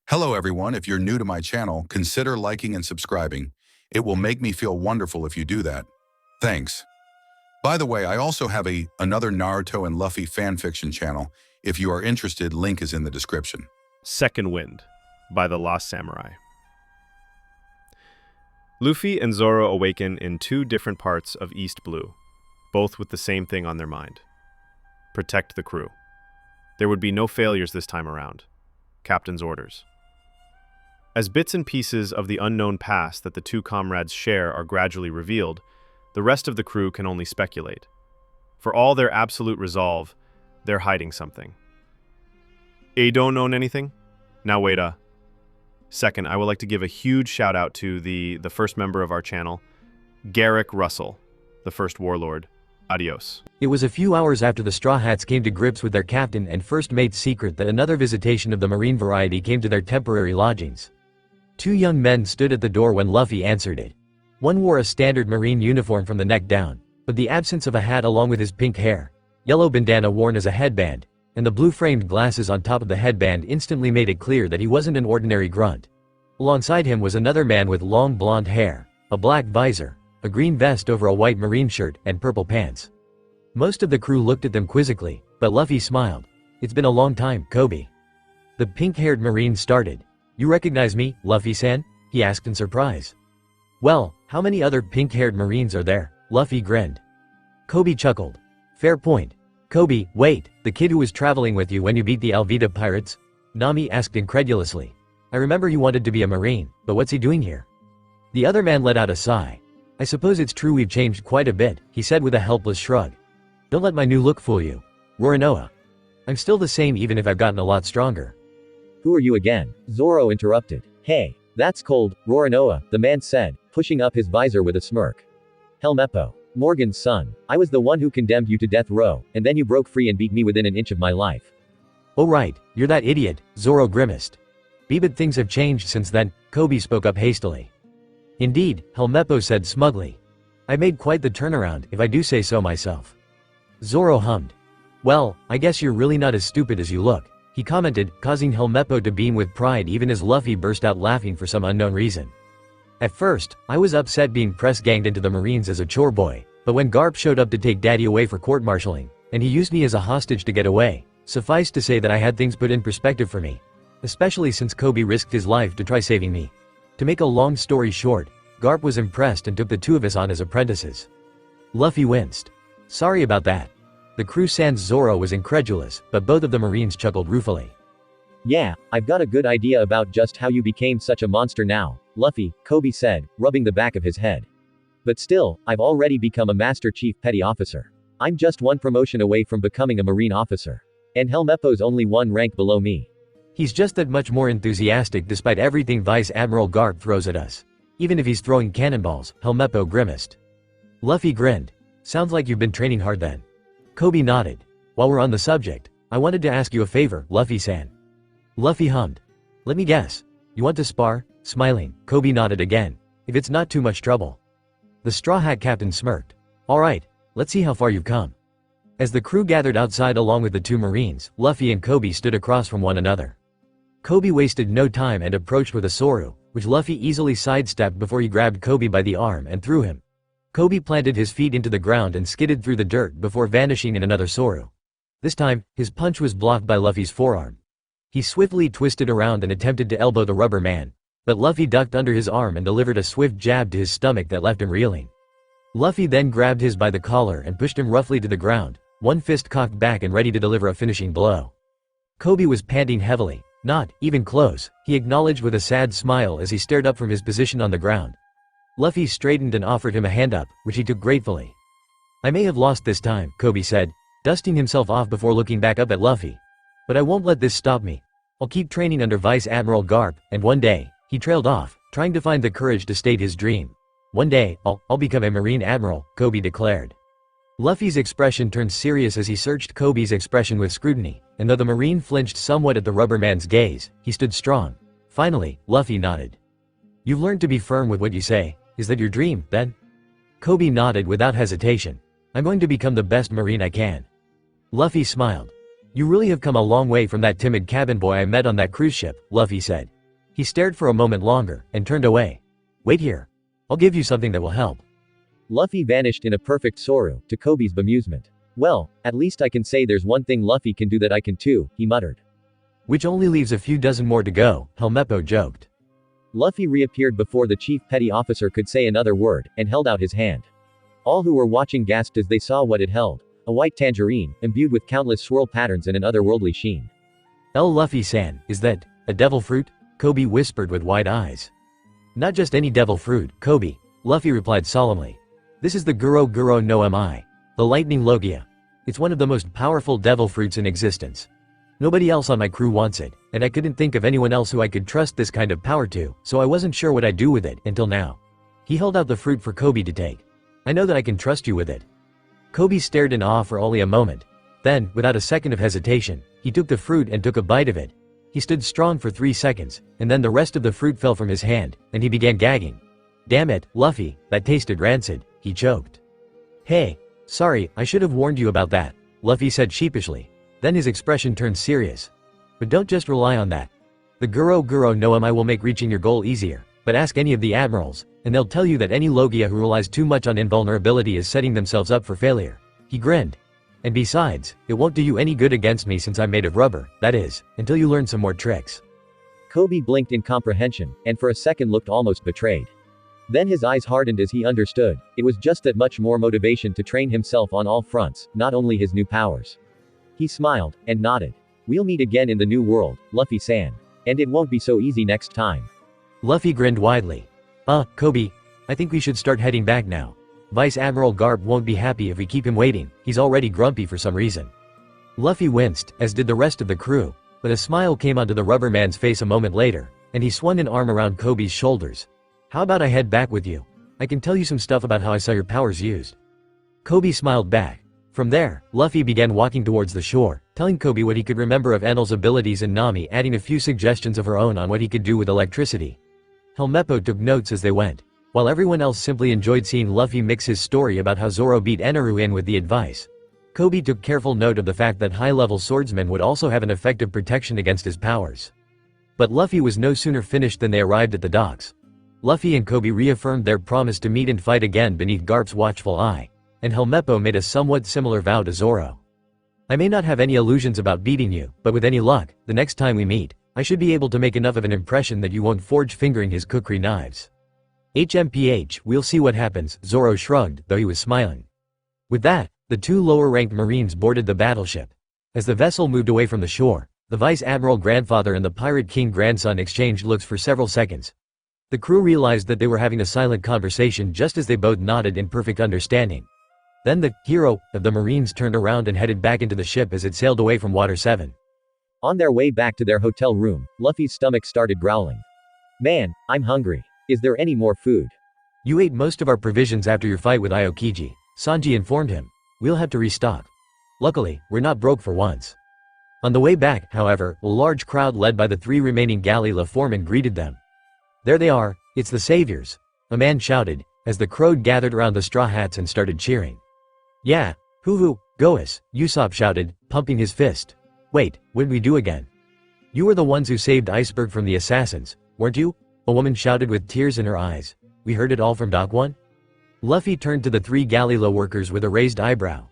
Hello everyone, if you're new to my channel, consider liking and subscribing. It will make me feel wonderful if you do that. Thanks. By the way, I also have another Naruto and Luffy fanfiction channel. If you are interested, link is in the description. Second Wind by the Lost Samurai. Luffy and Zoro awaken in two different parts of East Blue, both with the same thing on their mind. Protect the crew. There would be no failures this time around. Captain's orders. As bits and pieces of the unknown past that the two comrades share are gradually revealed, the rest of the crew can only speculate. For all their absolute resolve, they're hiding something. Don't own anything? Now wait a second, I would like to give a huge shout out to the first member of our channel, Garrick Russell, the first warlord. Adios. It was a few hours after the Straw Hats came to grips with their captain and first mate's secret that another visitation of the marine variety came to their temporary lodgings. Two young men stood at the door when Luffy answered it. One wore a standard marine uniform from the neck down, but the absence of a hat along with his pink hair, yellow bandana worn as a headband, and the blue-framed glasses on top of the headband instantly made it clear that he wasn't an ordinary grunt. Alongside him was another man with long blonde hair, a black visor, a green vest over a white marine shirt, and purple pants. Most of the crew looked at them quizzically, but Luffy smiled. "It's been a long time, Kobe." The pink-haired marine started. "You recognize me, Luffy-san?" he asked in surprise. "Well, how many other pink-haired marines are there?" Luffy grinned. Kobe chuckled. "Fair point. Kobe, wait, the kid who was traveling with you when you beat the Alvida pirates?" Nami asked incredulously. "I remember he wanted to be a marine, but what's he doing here?" The other man let out a sigh. "I suppose it's true we've changed quite a bit," he said with a helpless shrug. "Don't let my new look fool you. Roronoa. I'm still the same even if I've gotten a lot stronger." "Who are you again?" Zoro interrupted. "Hey, that's cold, Roronoa," the man said, pushing up his visor with a smirk. "Helmeppo. Morgan's son. I was the one who condemned you to death row, and then you broke free and beat me within an inch of my life." "Oh right, you're that idiot," Zoro grimaced. "But things have changed since then," Kobe spoke up hastily. "Indeed," Helmeppo said smugly. "I made quite the turnaround, if I do say so myself." Zoro hummed. "Well, I guess you're really not as stupid as you look," he commented, causing Helmeppo to beam with pride even as Luffy burst out laughing for some unknown reason. "At first, I was upset being press-ganged into the Marines as a chore boy, but when Garp showed up to take Daddy away for court-martialing, and he used me as a hostage to get away, suffice to say that I had things put in perspective for me. Especially since Kobe risked his life to try saving me. To make a long story short, Garp was impressed and took the two of us on as apprentices." Luffy winced. "Sorry about that." The crew sans Zoro was incredulous, but both of the Marines chuckled ruefully. "Yeah, I've got a good idea about just how you became such a monster now, Luffy," Kobe said, rubbing the back of his head. "But still, I've already become a Master Chief Petty Officer. I'm just one promotion away from becoming a Marine officer. And Helmeppo's only one rank below me." "He's just that much more enthusiastic despite everything Vice Admiral Garp throws at us. Even if he's throwing cannonballs," Helmeppo grimaced. Luffy grinned. "Sounds like you've been training hard then." Kobe nodded. "While we're on the subject, I wanted to ask you a favor, Luffy-san." Luffy hummed. "Let me guess. You want to spar?" Smiling, Kobe nodded again. "If it's not too much trouble." The Straw Hat captain smirked. "Alright, let's see how far you've come." As the crew gathered outside along with the two Marines, Luffy and Kobe stood across from one another. Kobe wasted no time and approached with a soru, which Luffy easily sidestepped before he grabbed Kobe by the arm and threw him. Kobe planted his feet into the ground and skidded through the dirt before vanishing in another soru. This time, his punch was blocked by Luffy's forearm. He swiftly twisted around and attempted to elbow the rubber man, but Luffy ducked under his arm and delivered a swift jab to his stomach that left him reeling. Luffy then grabbed his by the collar and pushed him roughly to the ground, one fist cocked back and ready to deliver a finishing blow. Kobe was panting heavily. "Not even close," he acknowledged with a sad smile as he stared up from his position on the ground. Luffy straightened and offered him a hand up, which he took gratefully. "I may have lost this time," Kobe said, dusting himself off before looking back up at Luffy. "But I won't let this stop me. I'll keep training under Vice Admiral Garp, and one day," he trailed off, trying to find the courage to state his dream. "One day, I'll become a Marine Admiral," Kobe declared. Luffy's expression turned serious as he searched Kobe's expression with scrutiny, and though the Marine flinched somewhat at the rubber man's gaze, he stood strong. Finally, Luffy nodded. "You've learned to be firm with what you say. Is that your dream, then?" Kobe nodded without hesitation. "I'm going to become the best Marine I can." Luffy smiled. "You really have come a long way from that timid cabin boy I met on that cruise ship," Luffy said. He stared for a moment longer, and turned away. Wait here. I'll give you something that will help. Luffy vanished in a perfect Zoro, to Kobe's bemusement. Well, at least I can say there's one thing Luffy can do that I can too, he muttered. Which only leaves a few dozen more to go, Helmeppo joked. Luffy reappeared before the chief petty officer could say another word, and held out his hand. All who were watching gasped as they saw what it held. A white tangerine, imbued with countless swirl patterns and an otherworldly sheen. Luffy-san, is that a devil fruit? Kobe whispered with wide eyes. Not just any devil fruit, Kobe, Luffy replied solemnly. This is the Guro no Mi, the lightning logia. It's one of the most powerful devil fruits in existence. Nobody else on my crew wants it, and I couldn't think of anyone else who I could trust this kind of power to, so I wasn't sure what I'd do with it, until now. He held out the fruit for Kobe to take. I know that I can trust you with it. Kobe stared in awe for only a moment. Then, without a second of hesitation, he took the fruit and took a bite of it. He stood strong for 3 seconds, and then the rest of the fruit fell from his hand, and he began gagging. Damn it, Luffy, that tasted rancid, he choked. Hey, sorry, I should have warned you about that, Luffy said sheepishly. Then his expression turned serious. But don't just rely on that. The Guro no Mi will make reaching your goal easier, but ask any of the admirals, and they'll tell you that any logia who relies too much on invulnerability is setting themselves up for failure. He grinned. And besides, it won't do you any good against me since I'm made of rubber, that is, until you learn some more tricks. Kobe blinked in comprehension, and for a second looked almost betrayed. Then his eyes hardened as he understood, it was just that much more motivation to train himself on all fronts, not only his new powers. He smiled, and nodded. We'll meet again in the new world, Luffy-san. And it won't be so easy next time. Luffy grinned widely. Kobe, I think we should start heading back now. Vice Admiral Garp won't be happy if we keep him waiting, he's already grumpy for some reason. Luffy winced, as did the rest of the crew, but a smile came onto the rubber man's face a moment later, and he swung an arm around Kobe's shoulders. How about I head back with you? I can tell you some stuff about how I saw your powers used. Kobe smiled back. From there, Luffy began walking towards the shore, telling Kobe what he could remember of Enel's abilities and Nami adding a few suggestions of her own on what he could do with electricity. Helmeppo took notes as they went, while everyone else simply enjoyed seeing Luffy mix his story about how Zoro beat Eneru in with the advice. Kobe took careful note of the fact that high-level swordsmen would also have an effective protection against his powers. But Luffy was no sooner finished than they arrived at the docks. Luffy and Kobe reaffirmed their promise to meet and fight again beneath Garp's watchful eye, and Helmeppo made a somewhat similar vow to Zoro. I may not have any illusions about beating you, but with any luck, the next time we meet, I should be able to make enough of an impression that you won't forge fingering his kukri knives. HMPH, we'll see what happens, Zoro shrugged, though he was smiling. With that, the 2 lower-ranked Marines boarded the battleship. As the vessel moved away from the shore, the Vice Admiral grandfather and the Pirate King grandson exchanged looks for several seconds. The crew realized that they were having a silent conversation just as they both nodded in perfect understanding. Then the hero of the Marines turned around and headed back into the ship as it sailed away from Water 7. On their way back to their hotel room, Luffy's stomach started growling. Man, I'm hungry. Is there any more food? You ate most of our provisions after your fight with Aokiji, Sanji informed him. We'll have to restock. Luckily, we're not broke for once. On the way back, however, a large crowd led by the 3 remaining galley foremen greeted them. There they are, it's the saviors, a man shouted, as the crowd gathered around the straw hats and started cheering. Yeah, hoo-hoo, Goas, Usopp shouted, pumping his fist. Wait, what'd we do again? You were the ones who saved Iceberg from the assassins, weren't you? A woman shouted with tears in her eyes. We heard it all from Doc 1? Luffy turned to the 3 galley workers with a raised eyebrow.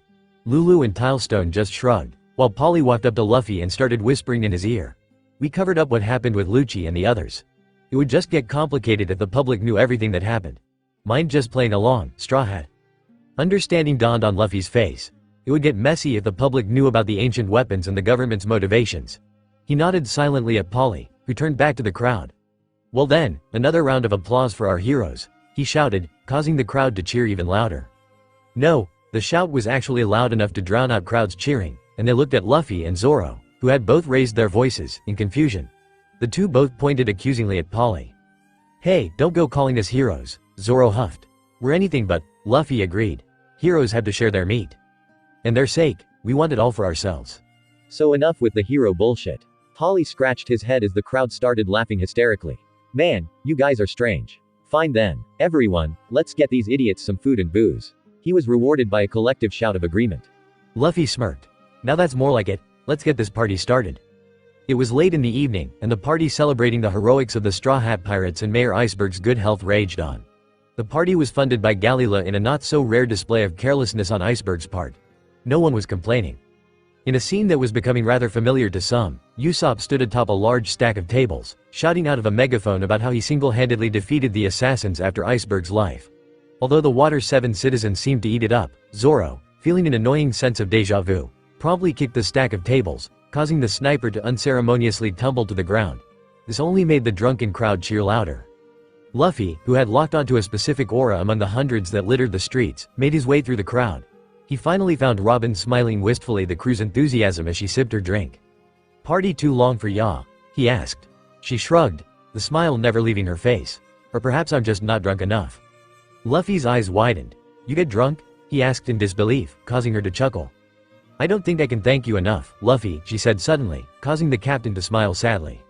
Lulu and Tilestone just shrugged, while Polly walked up to Luffy and started whispering in his ear. We covered up what happened with Lucci and the others. It would just get complicated if the public knew everything that happened. Mind just playing along, Straw Hat. Understanding dawned on Luffy's face. It would get messy if the public knew about the ancient weapons and the government's motivations. He nodded silently at Polly, who turned back to the crowd. Well then, another round of applause for our heroes, he shouted, causing the crowd to cheer even louder. No, the shout was actually loud enough to drown out crowds cheering, and they looked at Luffy and Zoro, who had both raised their voices, in confusion. The 2 both pointed accusingly at Polly. Hey, don't go calling us heroes, Zoro huffed. We're anything but, Luffy agreed. Heroes have to share their meat. And their sake, we want it all for ourselves. So enough with the hero bullshit. Polly scratched his head as the crowd started laughing hysterically. Man, you guys are strange. Fine then. Everyone, let's get these idiots some food and booze. He was rewarded by a collective shout of agreement. Luffy smirked. Now that's more like it, let's get this party started. It was late in the evening, and the party celebrating the heroics of the Straw Hat Pirates and Mayor Iceberg's good health raged on. The party was funded by Galila in a not-so-rare display of carelessness on Iceberg's part. No one was complaining. In a scene that was becoming rather familiar to some, Usopp stood atop a large stack of tables, shouting out of a megaphone about how he single-handedly defeated the assassins after Iceberg's life. Although the Water 7 citizens seemed to eat it up, Zoro, feeling an annoying sense of déjà vu, promptly kicked the stack of tables, causing the sniper to unceremoniously tumble to the ground. This only made the drunken crowd cheer louder. Luffy, who had locked onto a specific aura among the hundreds that littered the streets, made his way through the crowd. He finally found Robin smiling wistfully at the crew's enthusiasm as she sipped her drink. "Party too long for ya?" he asked. She shrugged, the smile never leaving her face. "Or perhaps I'm just not drunk enough." Luffy's eyes widened. "You get drunk?" he asked in disbelief, causing her to chuckle. "I don't think I can thank you enough, Luffy," she said suddenly, causing the captain to smile sadly.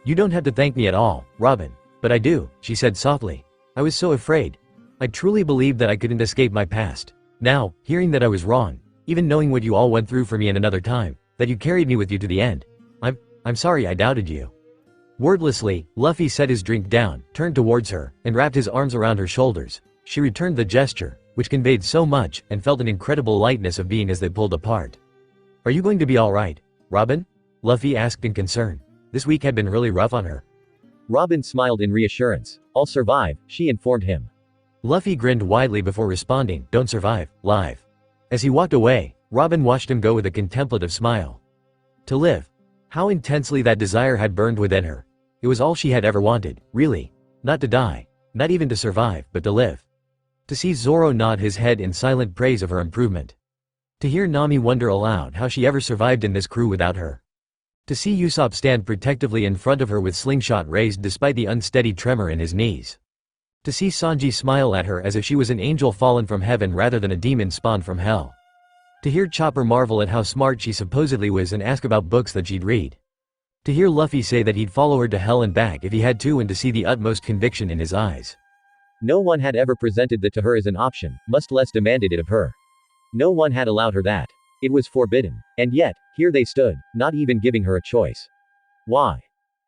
"You don't have to thank me at all, Robin." "But I do," she said softly. "I was so afraid. I truly believed that I couldn't escape my past. Now, hearing that I was wrong, even knowing what you all went through for me in another time, that you carried me with you to the end. I'm sorry I doubted you." Wordlessly, Luffy set his drink down, turned towards her, and wrapped his arms around her shoulders. She returned the gesture, which conveyed so much, and felt an incredible lightness of being as they pulled apart. "Are you going to be alright, Robin?" Luffy asked in concern. This week had been really rough on her. Robin smiled in reassurance. "I'll survive," she informed him. Luffy grinned widely before responding, "Don't survive, live." As he walked away, Robin watched him go with a contemplative smile. To live. How intensely that desire had burned within her. It was all she had ever wanted, really. Not to die. Not even to survive, but to live. To see Zoro nod his head in silent praise of her improvement. To hear Nami wonder aloud how she ever survived in this crew without her. To see Usopp stand protectively in front of her with slingshot raised despite the unsteady tremor in his knees. To see Sanji smile at her as if she was an angel fallen from heaven rather than a demon spawned from hell. To hear Chopper marvel at how smart she supposedly was and ask about books that she'd read. To hear Luffy say that he'd follow her to hell and back if he had to, and to see the utmost conviction in his eyes. No one had ever presented that to her as an option, much less demanded it of her. No one had allowed her that. It was forbidden. And yet, here they stood, not even giving her a choice. Why?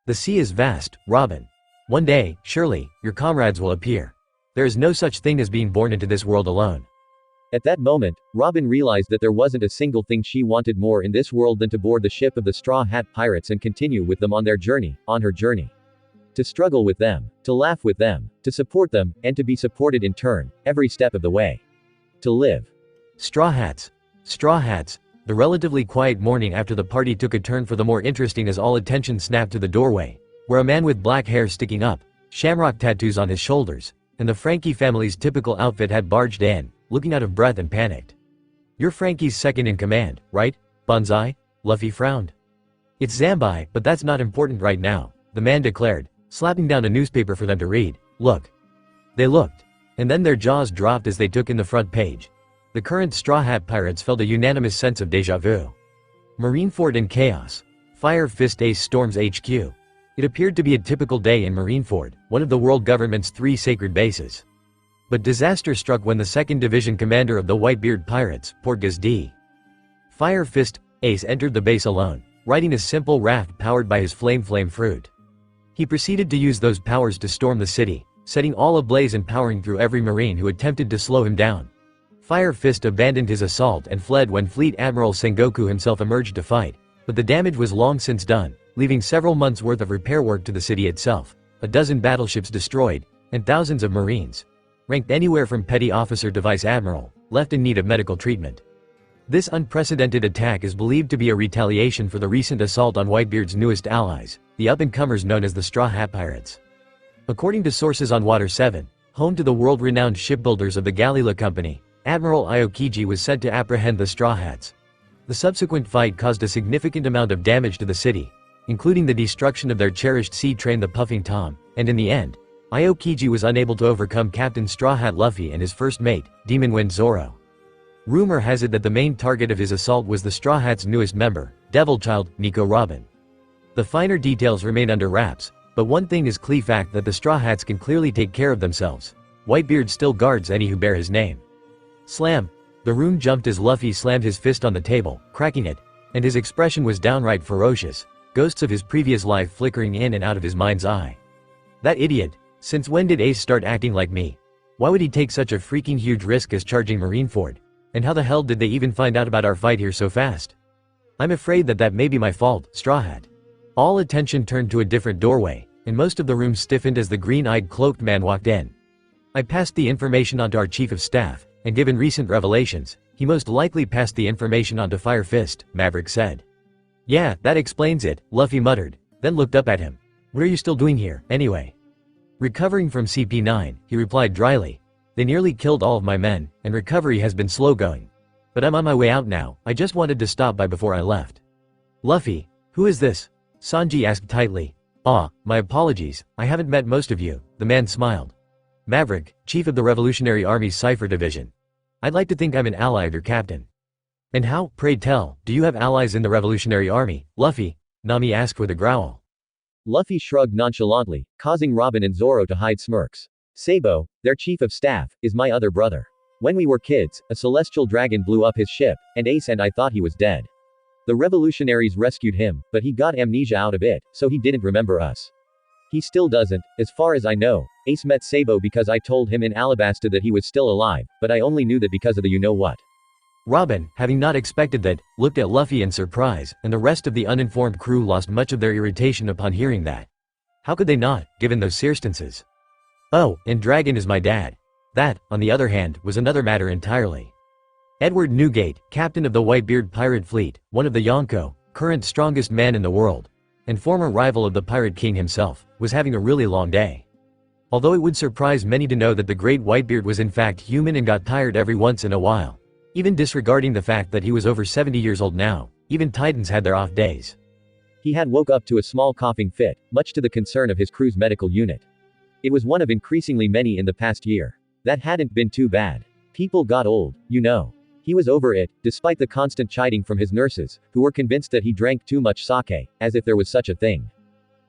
The sea is vast, Robin. One day, surely, your comrades will appear. There is no such thing as being born into this world alone. At that moment, Robin realized that there wasn't a single thing she wanted more in this world than to board the ship of the Straw Hat Pirates and continue with them on their journey, on her journey. To struggle with them, to laugh with them, to support them, and to be supported in turn, every step of the way. To live. Straw hats. Straw hats. The relatively quiet morning after the party took a turn for the more interesting as all attention snapped to the doorway, where a man with black hair sticking up, shamrock tattoos on his shoulders, and the Frankie family's typical outfit had barged in, looking out of breath and panicked. "You're Frankie's second in command, right, Banzai?" Luffy frowned. "It's Zambai, but that's not important right now," the man declared, slapping down a newspaper for them to read. "Look." They looked. And then their jaws dropped as they took in the front page. The current Straw Hat Pirates felt a unanimous sense of déjà vu. Marineford in chaos. Fire Fist Ace storms HQ. It appeared to be a typical day in Marineford, one of the world government's 3 sacred bases. But disaster struck when the 2nd Division commander of the Whitebeard Pirates, Portgas D. Fire Fist Ace entered the base alone, riding a simple raft powered by his flame fruit. He proceeded to use those powers to storm the city, setting all ablaze and powering through every marine who attempted to slow him down. Fire Fist abandoned his assault and fled when Fleet Admiral Sengoku himself emerged to fight, but the damage was long since done, leaving several months' worth of repair work to the city itself, a dozen battleships destroyed, and thousands of marines, ranked anywhere from petty officer to vice admiral, left in need of medical treatment. This unprecedented attack is believed to be a retaliation for the recent assault on Whitebeard's newest allies, the up-and-comers known as the Straw Hat Pirates. According to sources on Water 7, home to the world-renowned shipbuilders of the Galila Company, Admiral Aokiji was sent to apprehend the Straw Hats. The subsequent fight caused a significant amount of damage to the city, including the destruction of their cherished sea train the Puffing Tom, and in the end, Aokiji was unable to overcome Captain Straw Hat Luffy and his first mate, Demon Wind Zoro. Rumor has it that the main target of his assault was the Straw Hats' newest member, Devil Child, Nico Robin. The finer details remain under wraps, but one thing is clear fact that the Straw Hats can clearly take care of themselves. Whitebeard still guards any who bear his name. Slam! The rune jumped as Luffy slammed his fist on the table, cracking it, and his expression was downright ferocious. ghosts of his previous life flickering in and out of his mind's eye. That idiot. Since when did Ace start acting like me? Why would he take such a freaking huge risk as charging Marineford? And how the hell did they even find out about our fight here so fast? I'm afraid that may be my fault, Straw Hat. All attention turned to a different doorway, and most of the room stiffened as the green-eyed cloaked man walked in. I passed the information on to our chief of staff, and given recent revelations, he most likely passed the information on to Fire Fist, Maverick said. Yeah, that explains it, Luffy muttered, then looked up at him. What are you still doing here, anyway? Recovering from CP9, he replied dryly. They nearly killed all of my men, and recovery has been slow going. But I'm on my way out now, I just wanted to stop by before I left. Luffy, who is this? Sanji asked tightly. My apologies, I haven't met most of you, the man smiled. Maverick, chief of the Revolutionary Army's Cypher Division. I'd like to think I'm an ally of your captain. And how, pray tell, do you have allies in the Revolutionary Army, Luffy? Nami asked with a growl. Luffy shrugged nonchalantly, causing Robin and Zoro to hide smirks. Sabo, their chief of staff, is my other brother. When we were kids, a celestial dragon blew up his ship, and Ace and I thought he was dead. The revolutionaries rescued him, but he got amnesia out of it, so he didn't remember us. He still doesn't, as far as I know. Ace met Sabo because I told him in Alabasta that he was still alive, but I only knew that because of the you-know-what. Robin, having not expected that, looked at Luffy in surprise, and the rest of the uninformed crew lost much of their irritation upon hearing that. How could they not, given those circumstances? Oh, and Dragon is my dad. That, on the other hand, was another matter entirely. Edward Newgate, captain of the Whitebeard pirate fleet, one of the Yonko, current strongest man in the world, and former rival of the Pirate King himself, was having a really long day. Although it would surprise many to know that the great Whitebeard was in fact human and got tired every once in a while. Even disregarding the fact that he was over 70 years old now, even Titans had their off days. He had woke up to a small coughing fit, much to the concern of his crew's medical unit. It was one of increasingly many in the past year. That hadn't been too bad. People got old, you know. He was over it, despite the constant chiding from his nurses, who were convinced that he drank too much sake, as if there was such a thing.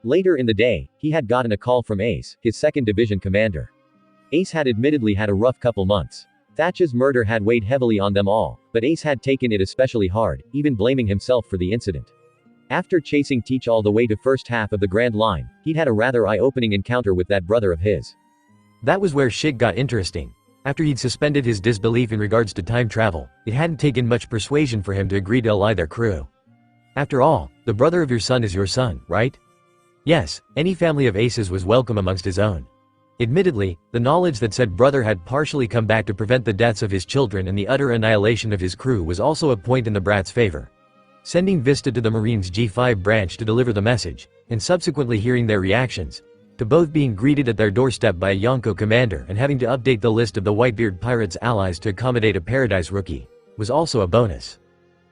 Later in the day, he had gotten a call from Ace, his 2nd Division commander. Ace had admittedly had a rough couple months. Thatch's murder had weighed heavily on them all, but Ace had taken it especially hard, even blaming himself for the incident. After chasing Teach all the way to first half of the Grand Line, he'd had a rather eye-opening encounter with that brother of his. That was where shit got interesting. After he'd suspended his disbelief in regards to time travel, it hadn't taken much persuasion for him to agree to ally their crew. After all, the brother of your son is your son, right? Yes, any family of Aces was welcome amongst his own. Admittedly, the knowledge that said brother had partially come back to prevent the deaths of his children and the utter annihilation of his crew was also a point in the brat's favor. Sending Vista to the Marines' G5 branch to deliver the message, and subsequently hearing their reactions, to both being greeted at their doorstep by a Yonko commander and having to update the list of the Whitebeard pirates' allies to accommodate a Paradise rookie, was also a bonus.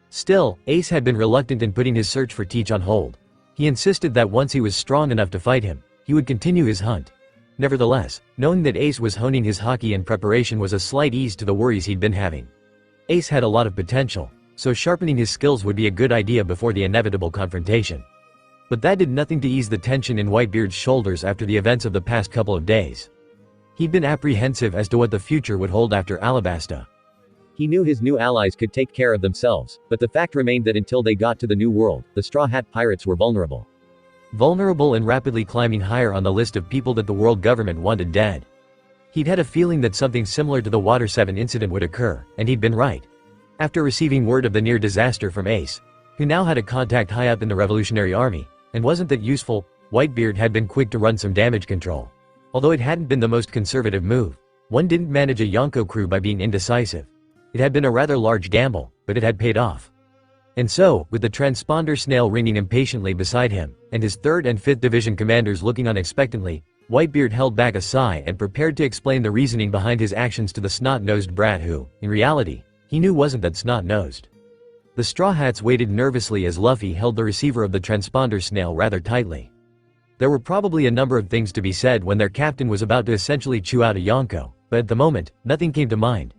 Still, Ace had been reluctant in putting his search for Teach on hold. He insisted that once he was strong enough to fight him, he would continue his hunt. Nevertheless, knowing that Ace was honing his haki in preparation was a slight ease to the worries he'd been having. Ace had a lot of potential, so sharpening his skills would be a good idea before the inevitable confrontation. But that did nothing to ease the tension in Whitebeard's shoulders after the events of the past couple of days. He'd been apprehensive as to what the future would hold after Alabasta. He knew his new allies could take care of themselves, but the fact remained that until they got to the New World, the Straw Hat Pirates were vulnerable. Vulnerable and rapidly climbing higher on the list of people that the world government wanted dead. He'd had a feeling that something similar to the Water 7 incident would occur, and he'd been right. After receiving word of the near disaster from Ace, who now had a contact high up in the Revolutionary Army, and wasn't that useful, Whitebeard had been quick to run some damage control. Although it hadn't been the most conservative move, one didn't manage a Yonko crew by being indecisive. It had been a rather large gamble, but it had paid off. And so, with the transponder snail ringing impatiently beside him, and his 3rd and 5th Division commanders looking on expectantly, Whitebeard held back a sigh and prepared to explain the reasoning behind his actions to the snot-nosed brat who, in reality, he knew wasn't that snot-nosed. The Straw Hats waited nervously as Luffy held the receiver of the transponder snail rather tightly. There were probably a number of things to be said when their captain was about to essentially chew out a Yonko, but at the moment, nothing came to mind.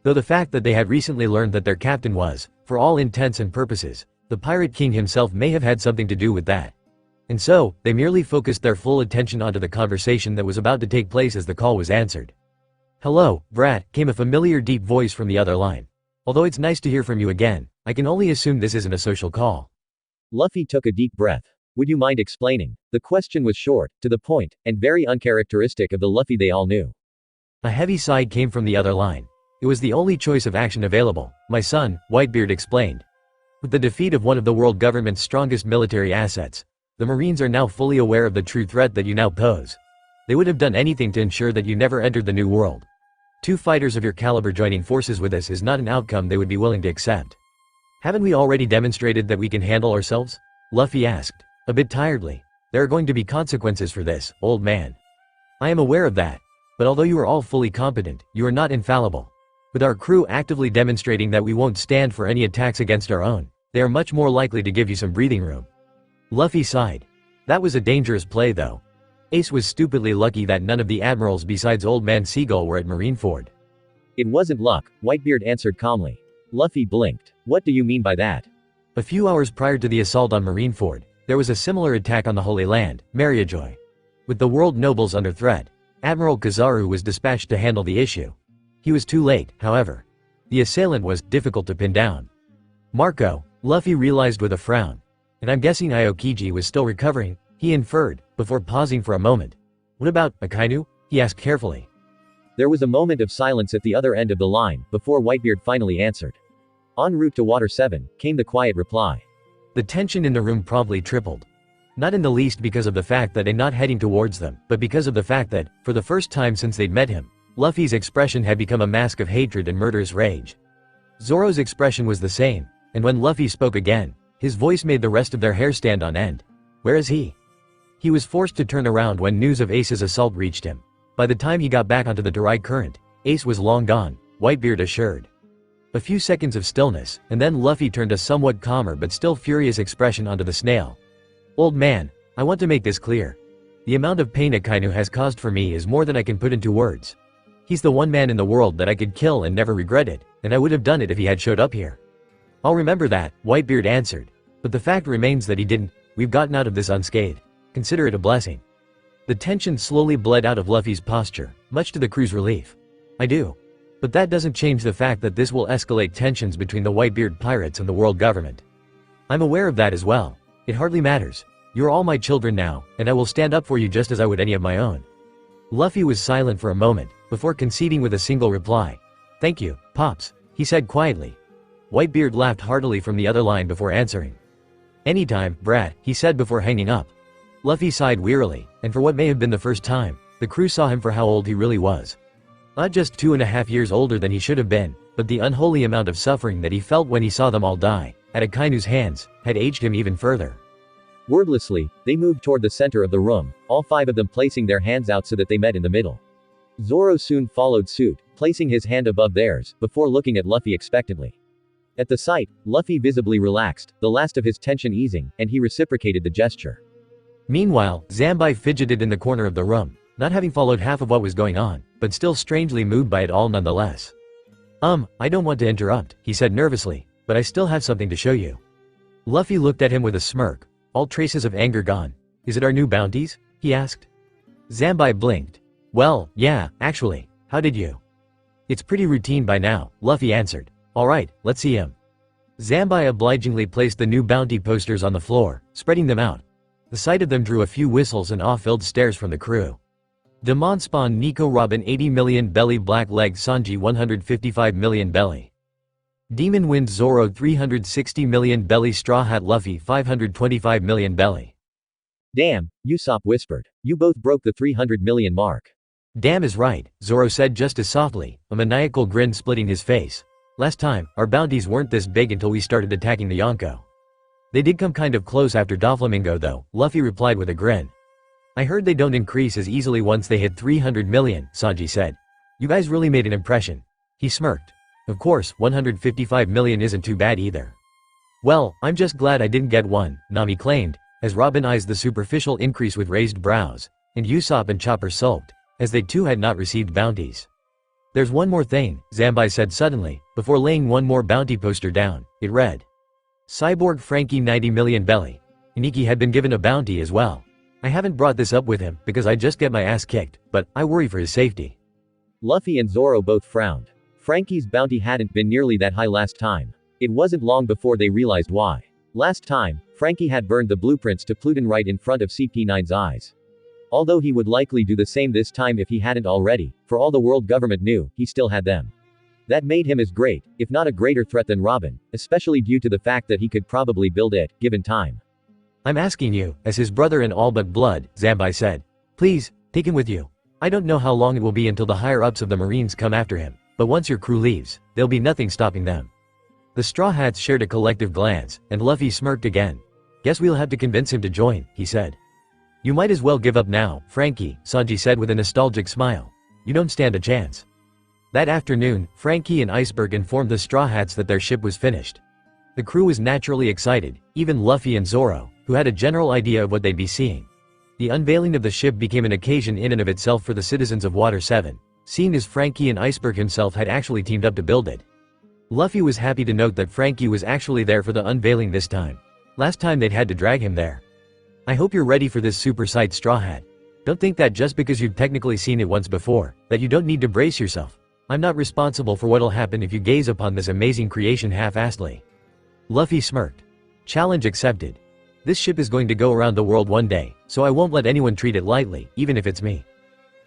Though the fact that they had recently learned that their captain was, for all intents and purposes, the Pirate King himself may have had something to do with that. And so, they merely focused their full attention onto the conversation that was about to take place as the call was answered. "Hello, brat," came a familiar deep voice from the other line. "Although it's nice to hear from you again, I can only assume this isn't a social call." Luffy took a deep breath. Would you mind explaining? The question was short, to the point, and very uncharacteristic of the Luffy they all knew. A heavy sigh came from the other line. It was the only choice of action available, my son, Whitebeard explained. With the defeat of one of the world government's strongest military assets, the Marines are now fully aware of the true threat that you now pose. They would have done anything to ensure that you never entered the New World. 2 fighters of your caliber joining forces with us is not an outcome they would be willing to accept. Haven't we already demonstrated that we can handle ourselves? Luffy asked, a bit tiredly. There are going to be consequences for this, old man. I am aware of that. But although you are all fully competent, you are not infallible. With our crew actively demonstrating that we won't stand for any attacks against our own, they are much more likely to give you some breathing room. Luffy sighed. That was a dangerous play though. Ace was stupidly lucky that none of the admirals besides Old Man Seagull were at Marineford. It wasn't luck, Whitebeard answered calmly. Luffy blinked. What do you mean by that? A few hours prior to the assault on Marineford, there was a similar attack on the Holy Land, Mariajoy. With the world nobles under threat, Admiral Kizaru was dispatched to handle the issue. He was too late, however. The assailant was difficult to pin down. Marco, Luffy realized with a frown. And I'm guessing Aokiji was still recovering, he inferred, before pausing for a moment. What about Akainu? He asked carefully. There was a moment of silence at the other end of the line, before Whitebeard finally answered. En route to Water 7, came the quiet reply. The tension in the room promptly tripled. Not in the least because of the fact that they're not heading towards them, but because of the fact that, for the first time since they'd met him, Luffy's expression had become a mask of hatred and murderous rage. Zoro's expression was the same, and when Luffy spoke again, his voice made the rest of their hair stand on end. Where is he? He was forced to turn around when news of Ace's assault reached him. By the time he got back onto the Darai current, Ace was long gone, Whitebeard assured. A few seconds of stillness, and then Luffy turned a somewhat calmer but still furious expression onto the snail. Old man, I want to make this clear. The amount of pain Akainu has caused for me is more than I can put into words. He's the one man in the world that I could kill and never regret it, and I would have done it if he had showed up here. I'll remember that, Whitebeard answered. But the fact remains that he didn't. We've gotten out of this unscathed. Consider it a blessing. The tension slowly bled out of Luffy's posture, much to the crew's relief. I do. But that doesn't change the fact that this will escalate tensions between the Whitebeard pirates and the world government. I'm aware of that as well. It hardly matters. You're all my children now, and I will stand up for you just as I would any of my own. Luffy was silent for a moment, before conceding with a single reply. Thank you, Pops, he said quietly. Whitebeard laughed heartily from the other line before answering. Anytime, brat, he said before hanging up. Luffy sighed wearily, and for what may have been the first time, the crew saw him for how old he really was. Not just 2.5 years older than he should have been, but the unholy amount of suffering that he felt when he saw them all die, at Akainu's hands, had aged him even further. Wordlessly, they moved toward the center of the room, all 5 of them placing their hands out so that they met in the middle. Zoro soon followed suit, placing his hand above theirs, before looking at Luffy expectantly. At the sight, Luffy visibly relaxed, the last of his tension easing, and he reciprocated the gesture. Meanwhile, Zambai fidgeted in the corner of the room, not having followed half of what was going on, but still strangely moved by it all nonetheless. I don't want to interrupt, he said nervously, but I still have something to show you. Luffy looked at him with a smirk, all traces of anger gone. Is it our new bounties? He asked. Zambai blinked. Well, yeah, actually, how did you? It's pretty routine by now, Luffy answered. Alright, let's see him. Zambai obligingly placed the new bounty posters on the floor, spreading them out. The sight of them drew a few whistles and awe-filled stares from the crew. Demon Spawn Nico Robin 80 million belly Black Leg Sanji 155 million belly. Demon Wind Zoro 360 million belly Straw Hat Luffy 525 million belly. Damn, Usopp whispered. You both broke the 300 million mark. Damn is right, Zoro said just as softly, a maniacal grin splitting his face. Last time, our bounties weren't this big until we started attacking the Yonko. They did come kind of close after Doflamingo though, Luffy replied with a grin. I heard they don't increase as easily once they hit 300 million, Sanji said. You guys really made an impression. He smirked. Of course, 155 million isn't too bad either. Well, I'm just glad I didn't get one, Nami claimed, as Robin eyed the superficial increase with raised brows, and Usopp and Chopper sulked, as they too had not received bounties. There's one more thing, Zambai said suddenly, before laying one more bounty poster down. It read. Cyborg Frankie 90 million belly. Iniki had been given a bounty as well. I haven't brought this up with him because I just get my ass kicked, but I worry for his safety. Luffy and Zoro both frowned. Frankie's bounty hadn't been nearly that high last time. It wasn't long before they realized why. Last time, Frankie had burned the blueprints to Pluton right in front of CP9's eyes. Although he would likely do the same this time if he hadn't already, for all the world government knew, he still had them. That made him as great, if not a greater threat than Robin, especially due to the fact that he could probably build it, given time. I'm asking you, as his brother in all but blood, Zambai said. Please, take him with you. I don't know how long it will be until the higher-ups of the Marines come after him, but once your crew leaves, there'll be nothing stopping them. The Straw Hats shared a collective glance, and Luffy smirked again. Guess we'll have to convince him to join, he said. You might as well give up now, Frankie, Sanji said with a nostalgic smile. You don't stand a chance. That afternoon, Frankie and Iceberg informed the Straw Hats that their ship was finished. The crew was naturally excited, even Luffy and Zoro, who had a general idea of what they'd be seeing. The unveiling of the ship became an occasion in and of itself for the citizens of Water 7, seeing as Frankie and Iceberg himself had actually teamed up to build it. Luffy was happy to note that Frankie was actually there for the unveiling this time. Last time they'd had to drag him there. I hope you're ready for this super sight, Straw Hat. Don't think that just because you've technically seen it once before, that you don't need to brace yourself. I'm not responsible for what'll happen if you gaze upon this amazing creation half-assedly. Luffy smirked. Challenge accepted. This ship is going to go around the world one day, so I won't let anyone treat it lightly, even if it's me.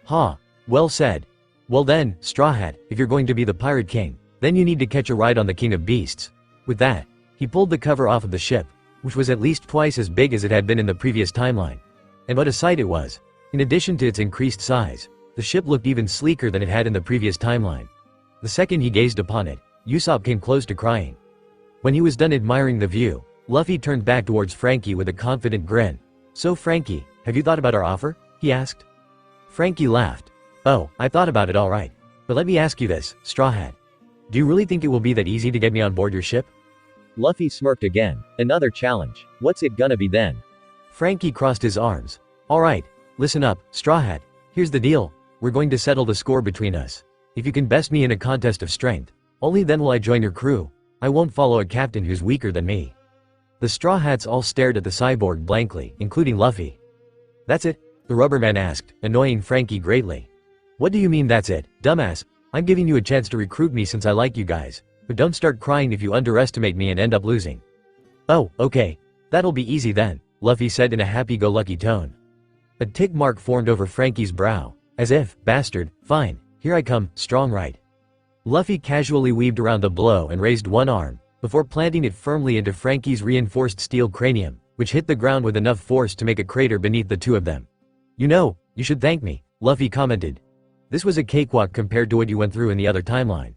Ha. Well said. Well then, Straw Hat, if you're going to be the Pirate King, then you need to catch a ride on the King of Beasts. With that, he pulled the cover off of the ship, which was at least twice as big as it had been in the previous timeline. And what a sight it was. In addition to its increased size, the ship looked even sleeker than it had in the previous timeline. The second he gazed upon it, Usopp came close to crying. When he was done admiring the view, Luffy turned back towards Frankie with a confident grin. So Frankie, have you thought about our offer? He asked. Frankie laughed. Oh, I thought about it all right. But let me ask you this, Straw Hat. Do you really think it will be that easy to get me on board your ship? Luffy smirked again. Another challenge. What's it gonna be then? Frankie crossed his arms. Alright, listen up, Straw Hat. Here's the deal. We're going to settle the score between us. If you can best me in a contest of strength, only then will I join your crew. I won't follow a captain who's weaker than me. The Straw Hats all stared at the cyborg blankly, including Luffy. That's it? The Rubberman asked, annoying Frankie greatly. What do you mean that's it, dumbass? I'm giving you a chance to recruit me since I like you guys, but don't start crying if you underestimate me and end up losing. Oh, okay. That'll be easy then, Luffy said in a happy-go-lucky tone. A tick mark formed over Frankie's brow, as if, bastard, fine, here I come, strong right. Luffy casually weaved around the blow and raised one arm, before planting it firmly into Frankie's reinforced steel cranium, which hit the ground with enough force to make a crater beneath the two of them. You know, you should thank me, Luffy commented. This was a cakewalk compared to what you went through in the other timeline.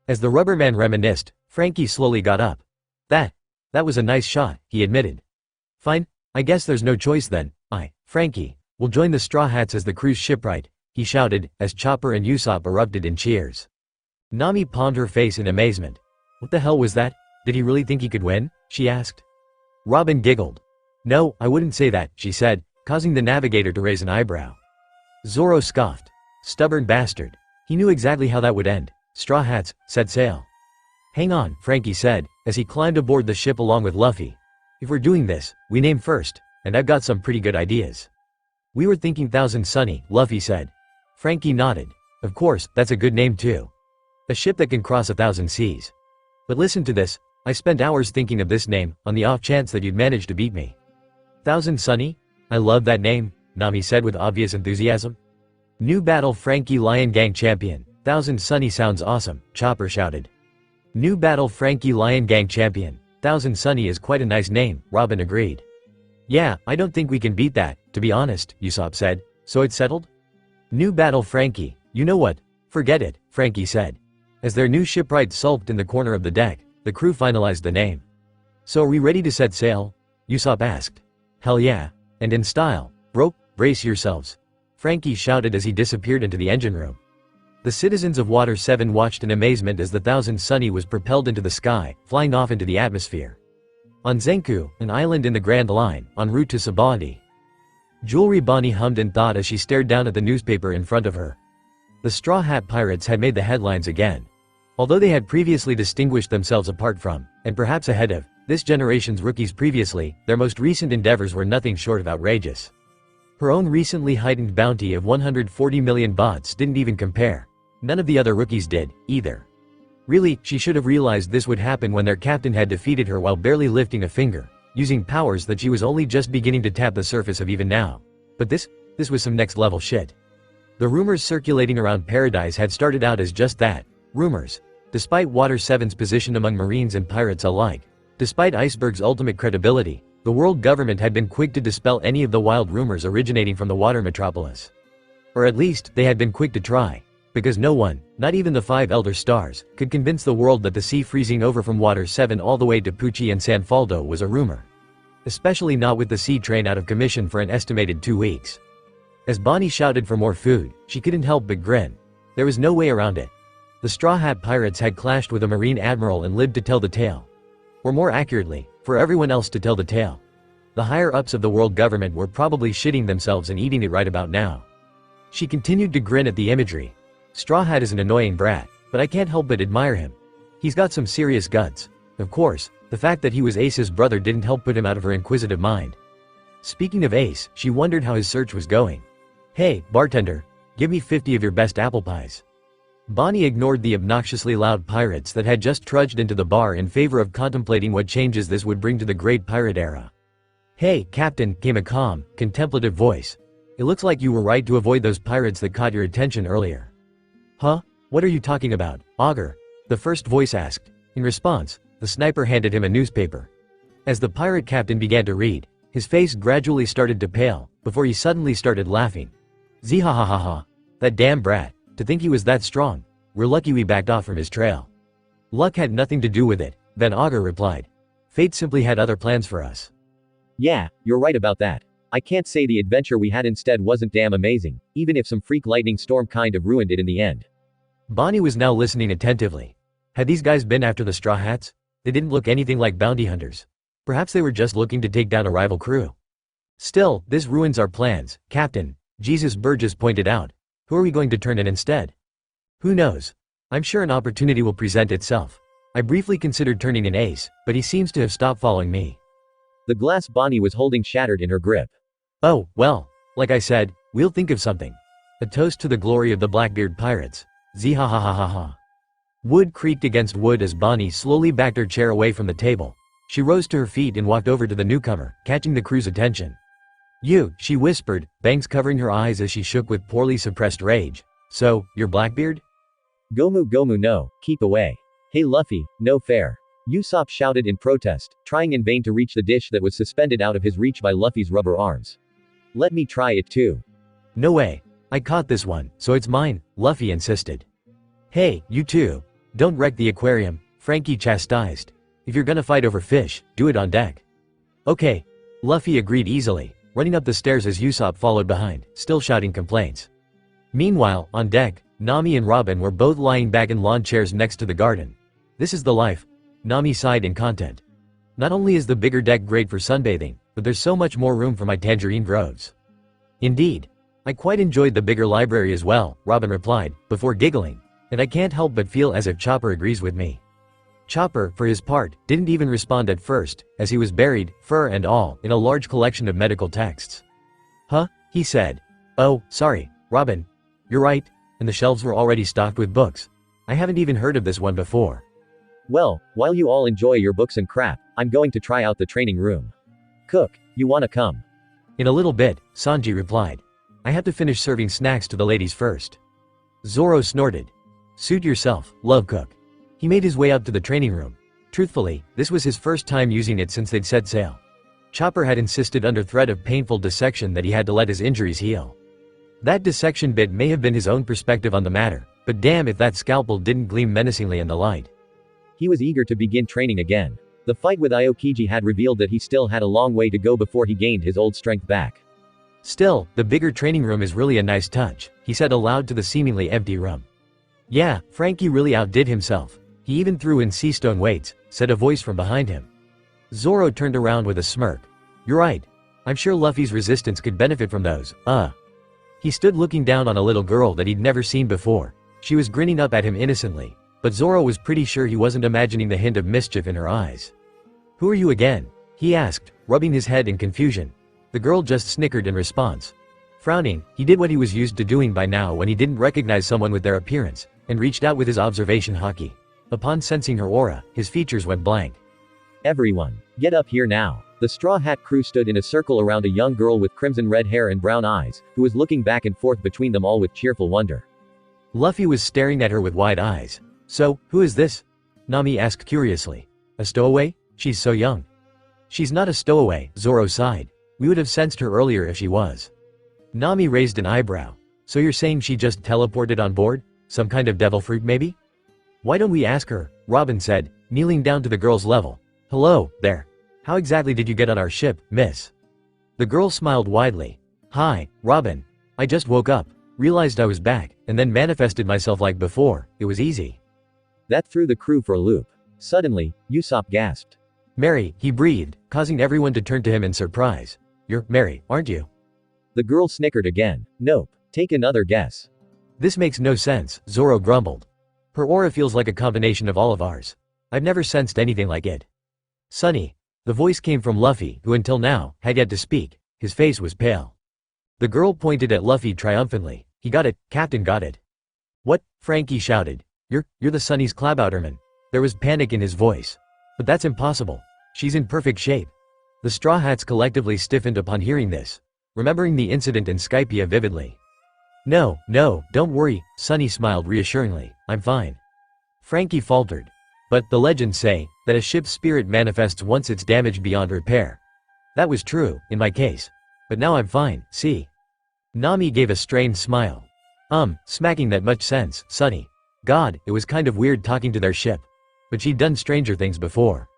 As the Rubberman reminisced, Frankie slowly got up. That was a nice shot, he admitted. Fine, I guess there's no choice then. Frankie, will join the Straw Hats as the crew's shipwright, he shouted, as Chopper and Usopp erupted in cheers. Nami palmed her face in amazement. What the hell was that? Did he really think he could win? She asked. Robin giggled. No, I wouldn't say that, she said, causing the navigator to raise an eyebrow. Zoro scoffed. Stubborn bastard. He knew exactly how that would end. Straw Hats, set sail. Hang on, Frankie said, as he climbed aboard the ship along with Luffy. If we're doing this, we name first, and I've got some pretty good ideas. We were thinking Thousand Sunny, Luffy said. Frankie nodded. Of course, that's a good name too. A ship that can cross 1,000 seas. But listen to this, I spent hours thinking of this name, on the off chance that you'd manage to beat me. Thousand Sunny? I love that name, Nami said with obvious enthusiasm. New battle Frankie Lion Gang champion. Thousand Sunny sounds awesome, Chopper shouted. New battle Frankie Lion Gang champion. Thousand Sunny is quite a nice name, Robin agreed. Yeah, I don't think we can beat that, to be honest, Usopp said. So it's settled? New battle Frankie. You know what? Forget it, Frankie said. As their new shipwright sulked in the corner of the deck, the crew finalized the name. So are we ready to set sail? Usopp asked. Hell yeah. And in style. Rope, brace yourselves. Frankie shouted as he disappeared into the engine room. The citizens of Water 7 watched in amazement as the Thousand Sunny was propelled into the sky, flying off into the atmosphere. On Zenku, an island in the Grand Line, en route to Sabaody. Jewelry Bonnie hummed and thought as she stared down at the newspaper in front of her. The Straw Hat Pirates had made the headlines again. Although they had previously distinguished themselves apart from, and perhaps ahead of, this generation's rookies previously, their most recent endeavors were nothing short of outrageous. Her own recently heightened bounty of 140 million bahts didn't even compare. None of the other rookies did, either. Really, she should have realized this would happen when their captain had defeated her while barely lifting a finger. using powers that she was only just beginning to tap the surface of even now. But this was some next level shit. The rumors circulating around Paradise had started out as just that, rumors. Despite Water 7's position among Marines and pirates alike, despite Iceberg's ultimate credibility, the world government had been quick to dispel any of the wild rumors originating from the water metropolis. Or at least, they had been quick to try. Because no one, not even the 5 Elder Stars, could convince the world that the sea freezing over from Water 7 all the way to Pucci and San Faldo was a rumor. Especially not with the sea train out of commission for an estimated 2 weeks. As Bonnie shouted for more food, she couldn't help but grin. There was no way around it. The Straw Hat Pirates had clashed with a Marine Admiral and lived to tell the tale. Or more accurately, for everyone else to tell the tale. The higher-ups of the world government were probably shitting themselves and eating it right about now. She continued to grin at the imagery. Straw Hat is an annoying brat, but I can't help but admire him. He's got some serious guts. Of course, the fact that he was Ace's brother didn't help put him out of her inquisitive mind. Speaking of Ace, she wondered how his search was going. "Hey, bartender, give me 50 of your best apple pies." Bonnie ignored the obnoxiously loud pirates that had just trudged into the bar in favor of contemplating what changes this would bring to the great pirate era. "Hey, Captain," came a calm, contemplative voice. "It looks like you were right to avoid those pirates that caught your attention earlier." "Huh? What are you talking about, Augur?" the first voice asked. In response, the sniper handed him a newspaper. As the pirate captain began to read, his face gradually started to pale, before he suddenly started laughing. "Zihahahaha. That damn brat. To think he was that strong. We're lucky we backed off from his trail." "Luck had nothing to do with it," Van Augur replied. "Fate simply had other plans for us." Yeah, you're right about that. I can't say the adventure we had instead wasn't damn amazing, even if some freak lightning storm kind of ruined it in the end. Bonnie was now listening attentively. Had these guys been after the Straw Hats? They didn't look anything like bounty hunters. Perhaps they were just looking to take down a rival crew. "Still, this ruins our plans, Captain," Jesus Burgess pointed out. "Who are we going to turn in instead?" "Who knows? I'm sure an opportunity will present itself. I briefly considered turning in Ace, but he seems to have stopped following me." The glass Bonnie was holding shattered in her grip. "Oh, well, like I said, we'll think of something. A toast to the glory of the Blackbeard pirates. Zihahahaha." Wood creaked against wood as Bonnie slowly backed her chair away from the table. She rose to her feet and walked over to the newcomer, catching the crew's attention. "You," she whispered, bangs covering her eyes as she shook with poorly suppressed rage. "So, you're Blackbeard?" Gomu Gomu no, keep away. Hey Luffy, no fair. Usopp shouted in protest, trying in vain to reach the dish that was suspended out of his reach by Luffy's rubber arms. "Let me try it too." "No way. I caught this one, so it's mine," Luffy insisted. "Hey, you two. Don't wreck the aquarium," Frankie chastised. "If you're gonna fight over fish, do it on deck." "Okay." Luffy agreed easily, running up the stairs as Usopp followed behind, still shouting complaints. Meanwhile, on deck, Nami and Robin were both lying back in lawn chairs next to the garden. "This is the life," Nami sighed in content. "Not only is the bigger deck great for sunbathing, but there's so much more room for my tangerine groves." "Indeed. I quite enjoyed the bigger library as well," Robin replied, before giggling. "And I can't help but feel as if Chopper agrees with me." Chopper, for his part, didn't even respond at first, as he was buried, fur and all, in a large collection of medical texts. "Huh?" he said. "Oh, sorry, Robin. You're right, and the shelves were already stocked with books. I haven't even heard of this one before." "Well, while you all enjoy your books and crap, I'm going to try out the training room. Cook, you wanna come?" "In a little bit," Sanji replied. "I have to finish serving snacks to the ladies first." Zoro snorted. "Suit yourself, Love Cook." He made his way up to the training room. Truthfully, this was his first time using it since they'd set sail. Chopper had insisted under threat of painful dissection that he had to let his injuries heal. That dissection bit may have been his own perspective on the matter, but damn if that scalpel didn't gleam menacingly in the light. He was eager to begin training again. The fight with Aokiji had revealed that he still had a long way to go before he gained his old strength back. "Still, the bigger training room is really a nice touch," he said aloud to the seemingly empty room. "Yeah, Frankie really outdid himself. He even threw in sea stone weights," said a voice from behind him. Zoro turned around with a smirk. "You're right. I'm sure Luffy's resistance could benefit from those, He stood looking down on a little girl that he'd never seen before. She was grinning up at him innocently, but Zoro was pretty sure he wasn't imagining the hint of mischief in her eyes. "Who are you again?" he asked, rubbing his head in confusion. The girl just snickered in response. Frowning, he did what he was used to doing by now when he didn't recognize someone with their appearance, and reached out with his observation haki. Upon sensing her aura, his features went blank. "Everyone, get up here now. The Straw Hat crew stood in a circle around a young girl with crimson red hair and brown eyes, who was looking back and forth between them all with cheerful wonder. Luffy was staring at her with wide eyes. So, who is this? Nami asked curiously. A stowaway? She's so young. She's not a stowaway, Zoro sighed. We would have sensed her earlier if she was. Nami raised an eyebrow. So you're saying she just teleported on board? Some kind of devil fruit maybe? Why don't we ask her? Robin said, kneeling down to the girl's level. Hello, there. How exactly did you get on our ship, miss? The girl smiled widely. Hi, Robin. I just woke up, realized I was back, and then manifested myself like before. It was easy. That threw the crew for a loop. Suddenly, Usopp gasped. Mary, he breathed, causing everyone to turn to him in surprise. You're Mary, aren't you? The girl snickered again. Nope. Take another guess. This makes no sense, Zoro grumbled. Her aura feels like a combination of all of ours. I've never sensed anything like it. Sonny. The voice came from Luffy, who until now, had yet to speak. His face was pale. The girl pointed at Luffy triumphantly. He got it, Captain got it. What? Frankie shouted. You're the Sonny's Klabouterman. There was panic in his voice. But that's impossible. She's in perfect shape. The Straw Hats collectively stiffened upon hearing this, remembering the incident in Skypia vividly. No, don't worry, Sonny smiled reassuringly. I'm fine. Frankie faltered. But the legends say that a ship's spirit manifests once it's damaged beyond repair. That was true, in my case. But now I'm fine, see? Nami gave a strained smile. Smacking that much sense, Sonny. God, it was kind of weird talking to their ship. But she'd done stranger things before.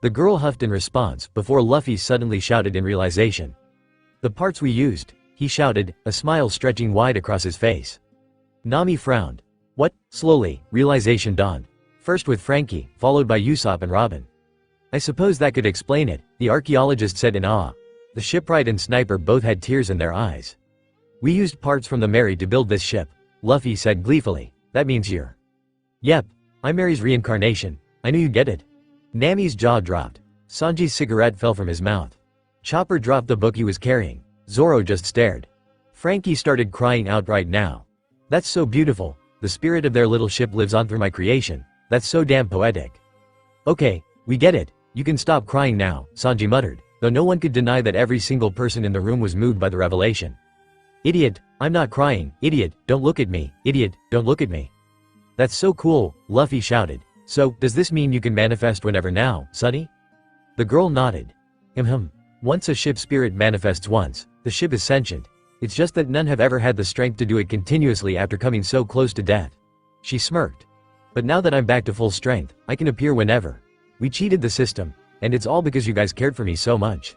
The girl huffed in response before Luffy suddenly shouted in realization. The parts we used, he shouted, a smile stretching wide across his face. Nami frowned. What? Slowly, realization dawned. First with Frankie, followed by Usopp and Robin. I suppose that could explain it, the archaeologist said in awe. The shipwright and sniper both had tears in their eyes. We used parts from the Mary to build this ship, Luffy said gleefully. That means you're. Yep. I'm Mary's reincarnation. I knew you'd get it. Nami's jaw dropped. Sanji's cigarette fell from his mouth. Chopper dropped the book he was carrying. Zoro just stared. Frankie started crying outright now. That's so beautiful. The spirit of their little ship lives on through my creation. That's so damn poetic. Okay, we get it. You can stop crying now, Sanji muttered, though no one could deny that every single person in the room was moved by the revelation. Idiot, I'm not crying. Idiot, don't look at me. Idiot, don't look at me. That's so cool, Luffy shouted. So, does this mean you can manifest whenever now, Sonny? The girl nodded. Once a ship spirit manifests once, the ship is sentient. It's just that none have ever had the strength to do it continuously after coming so close to death. She smirked. But now that I'm back to full strength, I can appear whenever. We cheated the system, and it's all because you guys cared for me so much.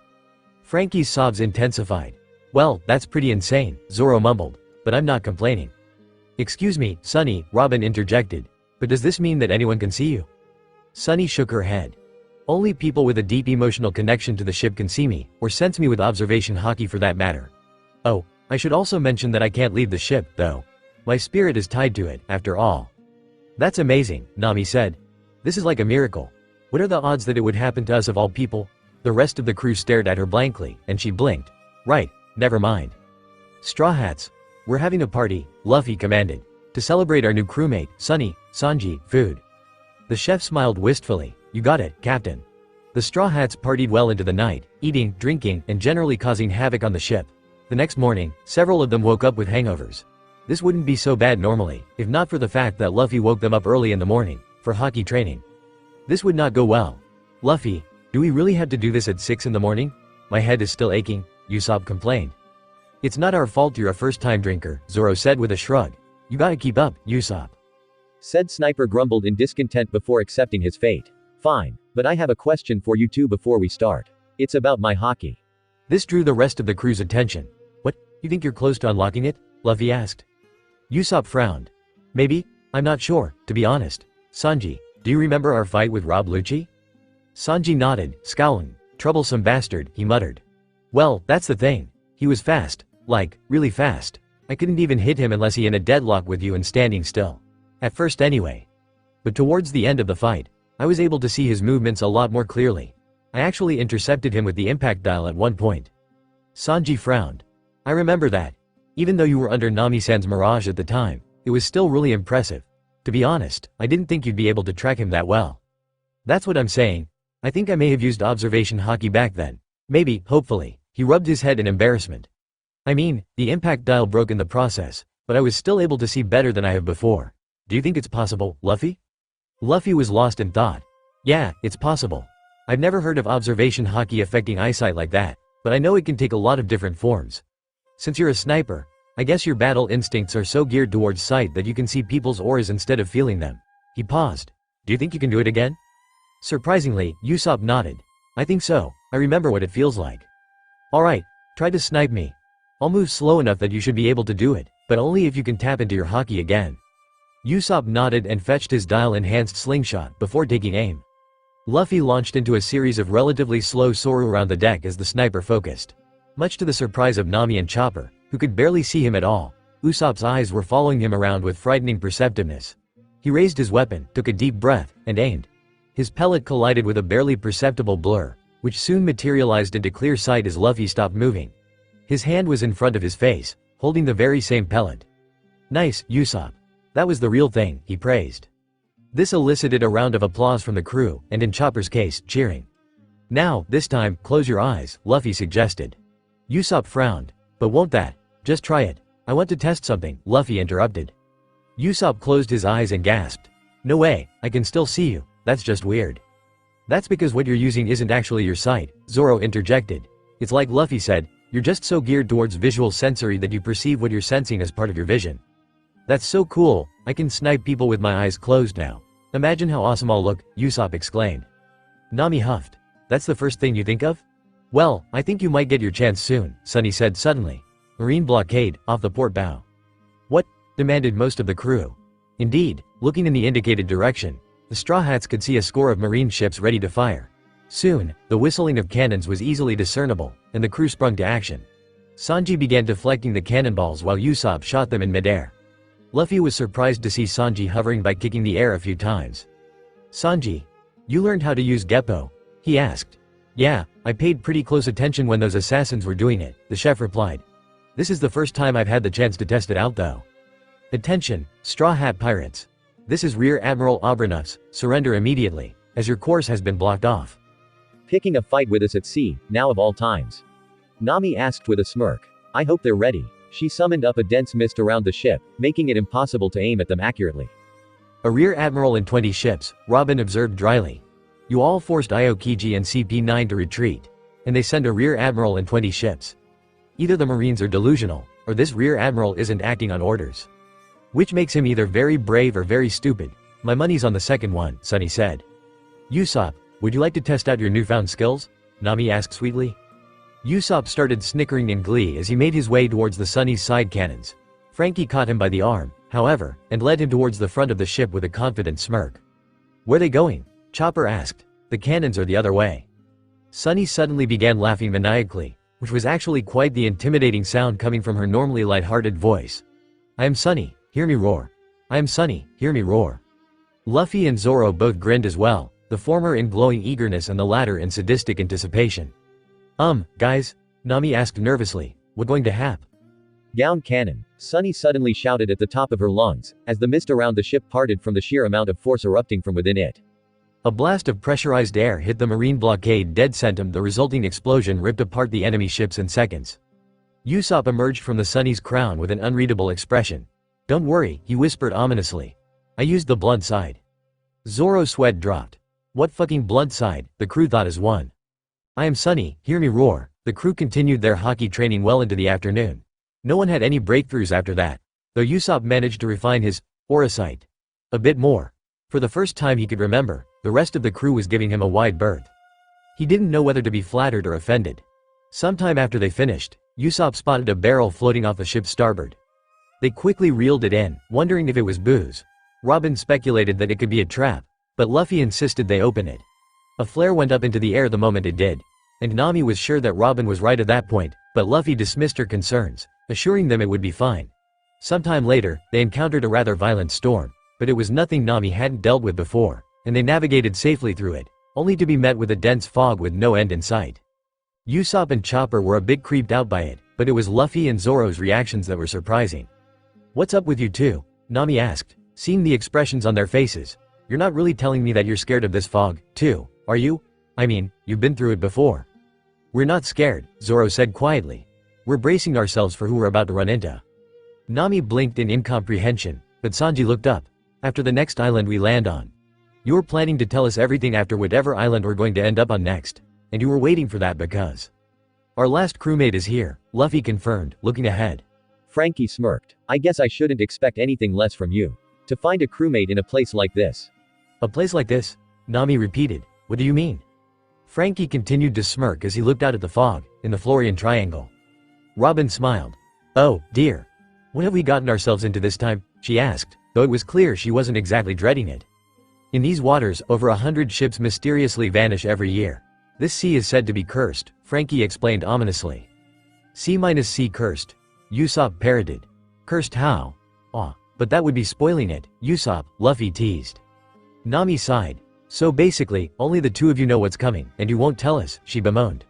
Frankie's sobs intensified. Well, that's pretty insane, Zoro mumbled, but I'm not complaining. Excuse me, Sonny, Robin interjected. But does this mean that anyone can see you? Sonny shook her head. Only people with a deep emotional connection to the ship can see me, or sense me with observation haki for that matter. Oh, I should also mention that I can't leave the ship, though. My spirit is tied to it, after all. That's amazing, Nami said. This is like a miracle. What are the odds that it would happen to us of all people? The rest of the crew stared at her blankly, and she blinked. Right, never mind. Straw Hats. We're having a party, Luffy commanded. To celebrate our new crewmate, Sonny, Sanji, food. The chef smiled wistfully. You got it, Captain. The Straw Hats partied well into the night, eating, drinking, and generally causing havoc on the ship. The next morning, several of them woke up with hangovers. This wouldn't be so bad normally, if not for the fact that Luffy woke them up early in the morning, for haki training. This would not go well. Luffy, do we really have to do this at 6 in the morning? My head is still aching, Usopp complained. It's not our fault you're a first-time drinker, Zoro said with a shrug. You gotta keep up, Usopp. Said sniper grumbled in discontent before accepting his fate. Fine, but I have a question for you two before we start. It's about my haki. This drew the rest of the crew's attention. What, you think you're close to unlocking it? Luffy asked. Usopp frowned. Maybe, I'm not sure, to be honest. Sanji, do you remember our fight with Rob Lucci? Sanji nodded, scowling. Troublesome bastard, he muttered. Well, that's the thing. He was fast. Like, really fast. I couldn't even hit him unless he in a deadlock with you and standing still. At first anyway. But towards the end of the fight, I was able to see his movements a lot more clearly. I actually intercepted him with the impact dial at one point. Sanji frowned. I remember that. Even though you were under Nami-san's mirage at the time, it was still really impressive. To be honest, I didn't think you'd be able to track him that well. That's what I'm saying. I think I may have used observation haki back then, Maybe, hopefully. He rubbed his head in embarrassment. I mean, the impact dial broke in the process, but I was still able to see better than I have before. Do you think it's possible, Luffy? Luffy was lost in thought. Yeah, it's possible. I've never heard of observation haki affecting eyesight like that, but I know it can take a lot of different forms. Since you're a sniper, I guess your battle instincts are so geared towards sight that you can see people's auras instead of feeling them. He paused. Do you think you can do it again? Surprisingly, Usopp nodded. I think so. I remember what it feels like. Alright, try to snipe me. I'll move slow enough that you should be able to do it, but only if you can tap into your haki again. Usopp nodded and fetched his dial-enhanced slingshot before taking aim. Luffy launched into a series of relatively slow soaru around the deck as the sniper focused. Much to the surprise of Nami and Chopper, who could barely see him at all, Usopp's eyes were following him around with frightening perceptiveness. He raised his weapon, took a deep breath, and aimed. His pellet collided with a barely perceptible blur, which soon materialized into clear sight as Luffy stopped moving. His hand was in front of his face, holding the very same pellet. Nice, Usopp. That was the real thing, he praised. This elicited a round of applause from the crew, and in Chopper's case, cheering. Now, this time, close your eyes, Luffy suggested. Usopp frowned. But won't that? Just try it. I want to test something, Luffy interrupted. Usopp closed his eyes and gasped. No way, I can still see you, that's just weird. That's because what you're using isn't actually your sight, Zoro interjected. It's like Luffy said, you're just so geared towards visual sensory that you perceive what you're sensing as part of your vision. That's so cool, I can snipe people with my eyes closed now. Imagine how awesome I'll look, Usopp exclaimed. Nami huffed. That's the first thing you think of? Well, I think you might get your chance soon, Sunny said suddenly. Marine blockade, off the port bow. What? Demanded most of the crew. Indeed, looking in the indicated direction, the Straw Hats could see a score of marine ships ready to fire. Soon, the whistling of cannons was easily discernible, and the crew sprung to action. Sanji began deflecting the cannonballs while Usopp shot them in midair. Luffy was surprised to see Sanji hovering by kicking the air a few times. Sanji, you learned how to use Geppo? He asked. Yeah, I paid pretty close attention when those assassins were doing it, the chef replied. This is the first time I've had the chance to test it out though. Attention, Straw Hat Pirates. This is Rear Admiral Abranus, surrender immediately, as your course has been blocked off. Picking a fight with us at sea, now of all times? Nami asked with a smirk. I hope they're ready. She summoned up a dense mist around the ship, making it impossible to aim at them accurately. A Rear Admiral and 20 ships, Robin observed dryly. You all forced Aokiji and CP9 to retreat, and they send a Rear Admiral and 20 ships. Either the Marines are delusional, or this Rear Admiral isn't acting on orders. Which makes him either very brave or very stupid. My money's on the second one, Sunny said. Usopp, would you like to test out your newfound skills? Nami asked sweetly. Usopp started snickering in glee as he made his way towards the Sunny's side cannons. Frankie caught him by the arm, however, and led him towards the front of the ship with a confident smirk. Where they going? Chopper asked. The cannons are the other way. Sunny suddenly began laughing maniacally, which was actually quite the intimidating sound coming from her normally light-hearted voice. I am Sunny, hear me roar. I am Sunny, hear me roar. Luffy and Zoro both grinned as well, the former in glowing eagerness and the latter in sadistic anticipation. Guys? Nami asked nervously, what going to hap? Gown cannon, Sunny suddenly shouted at the top of her lungs, as the mist around the ship parted from the sheer amount of force erupting from within it. A blast of pressurized air hit the marine blockade dead center. The resulting explosion ripped apart the enemy ships in seconds. Usopp emerged from the Sunny's crown with an unreadable expression. Don't worry, he whispered ominously. I used the blunt side. Zoro's sweat dropped. What fucking blunt side, the crew thought as one. I am Sunny, hear me roar. The crew continued their hockey training well into the afternoon. No one had any breakthroughs after that, though Usopp managed to refine his aura sight a bit more. For the first time he could remember, the rest of the crew was giving him a wide berth. He didn't know whether to be flattered or offended. Sometime after they finished, Usopp spotted a barrel floating off the ship's starboard. They quickly reeled it in, wondering if it was booze. Robin speculated that it could be a trap, but Luffy insisted they open it. A flare went up into the air the moment it did, and Nami was sure that Robin was right at that point, but Luffy dismissed her concerns, assuring them it would be fine. Sometime later, they encountered a rather violent storm, but it was nothing Nami hadn't dealt with before, and they navigated safely through it, only to be met with a dense fog with no end in sight. Usopp and Chopper were a bit creeped out by it, but it was Luffy and Zoro's reactions that were surprising. What's up with you two? Nami asked, seeing the expressions on their faces. You're not really telling me that you're scared of this fog, too, are you? I mean, you've been through it before. We're not scared, Zoro said quietly. We're bracing ourselves for who we're about to run into. Nami blinked in incomprehension, but Sanji looked up. After the next island we land on. You were planning to tell us everything after whatever island we're going to end up on next, and you were waiting for that because our last crewmate is here, Luffy confirmed, looking ahead. Frankie smirked. I guess I shouldn't expect anything less from you. To find a crewmate in a place like this. A place like this? Nami repeated. What do you mean? Frankie continued to smirk as he looked out at the fog, in the Florian Triangle. Robin smiled. Oh, dear. What have we gotten ourselves into this time? She asked, though it was clear she wasn't exactly dreading it. In these waters, over 100 ships mysteriously vanish every year. This sea is said to be cursed, Frankie explained ominously. C-C cursed. Usopp parroted. Cursed how? Aw, but that would be spoiling it, Usopp, Luffy teased. Nami sighed. So basically, only the two of you know what's coming, and you won't tell us, she bemoaned.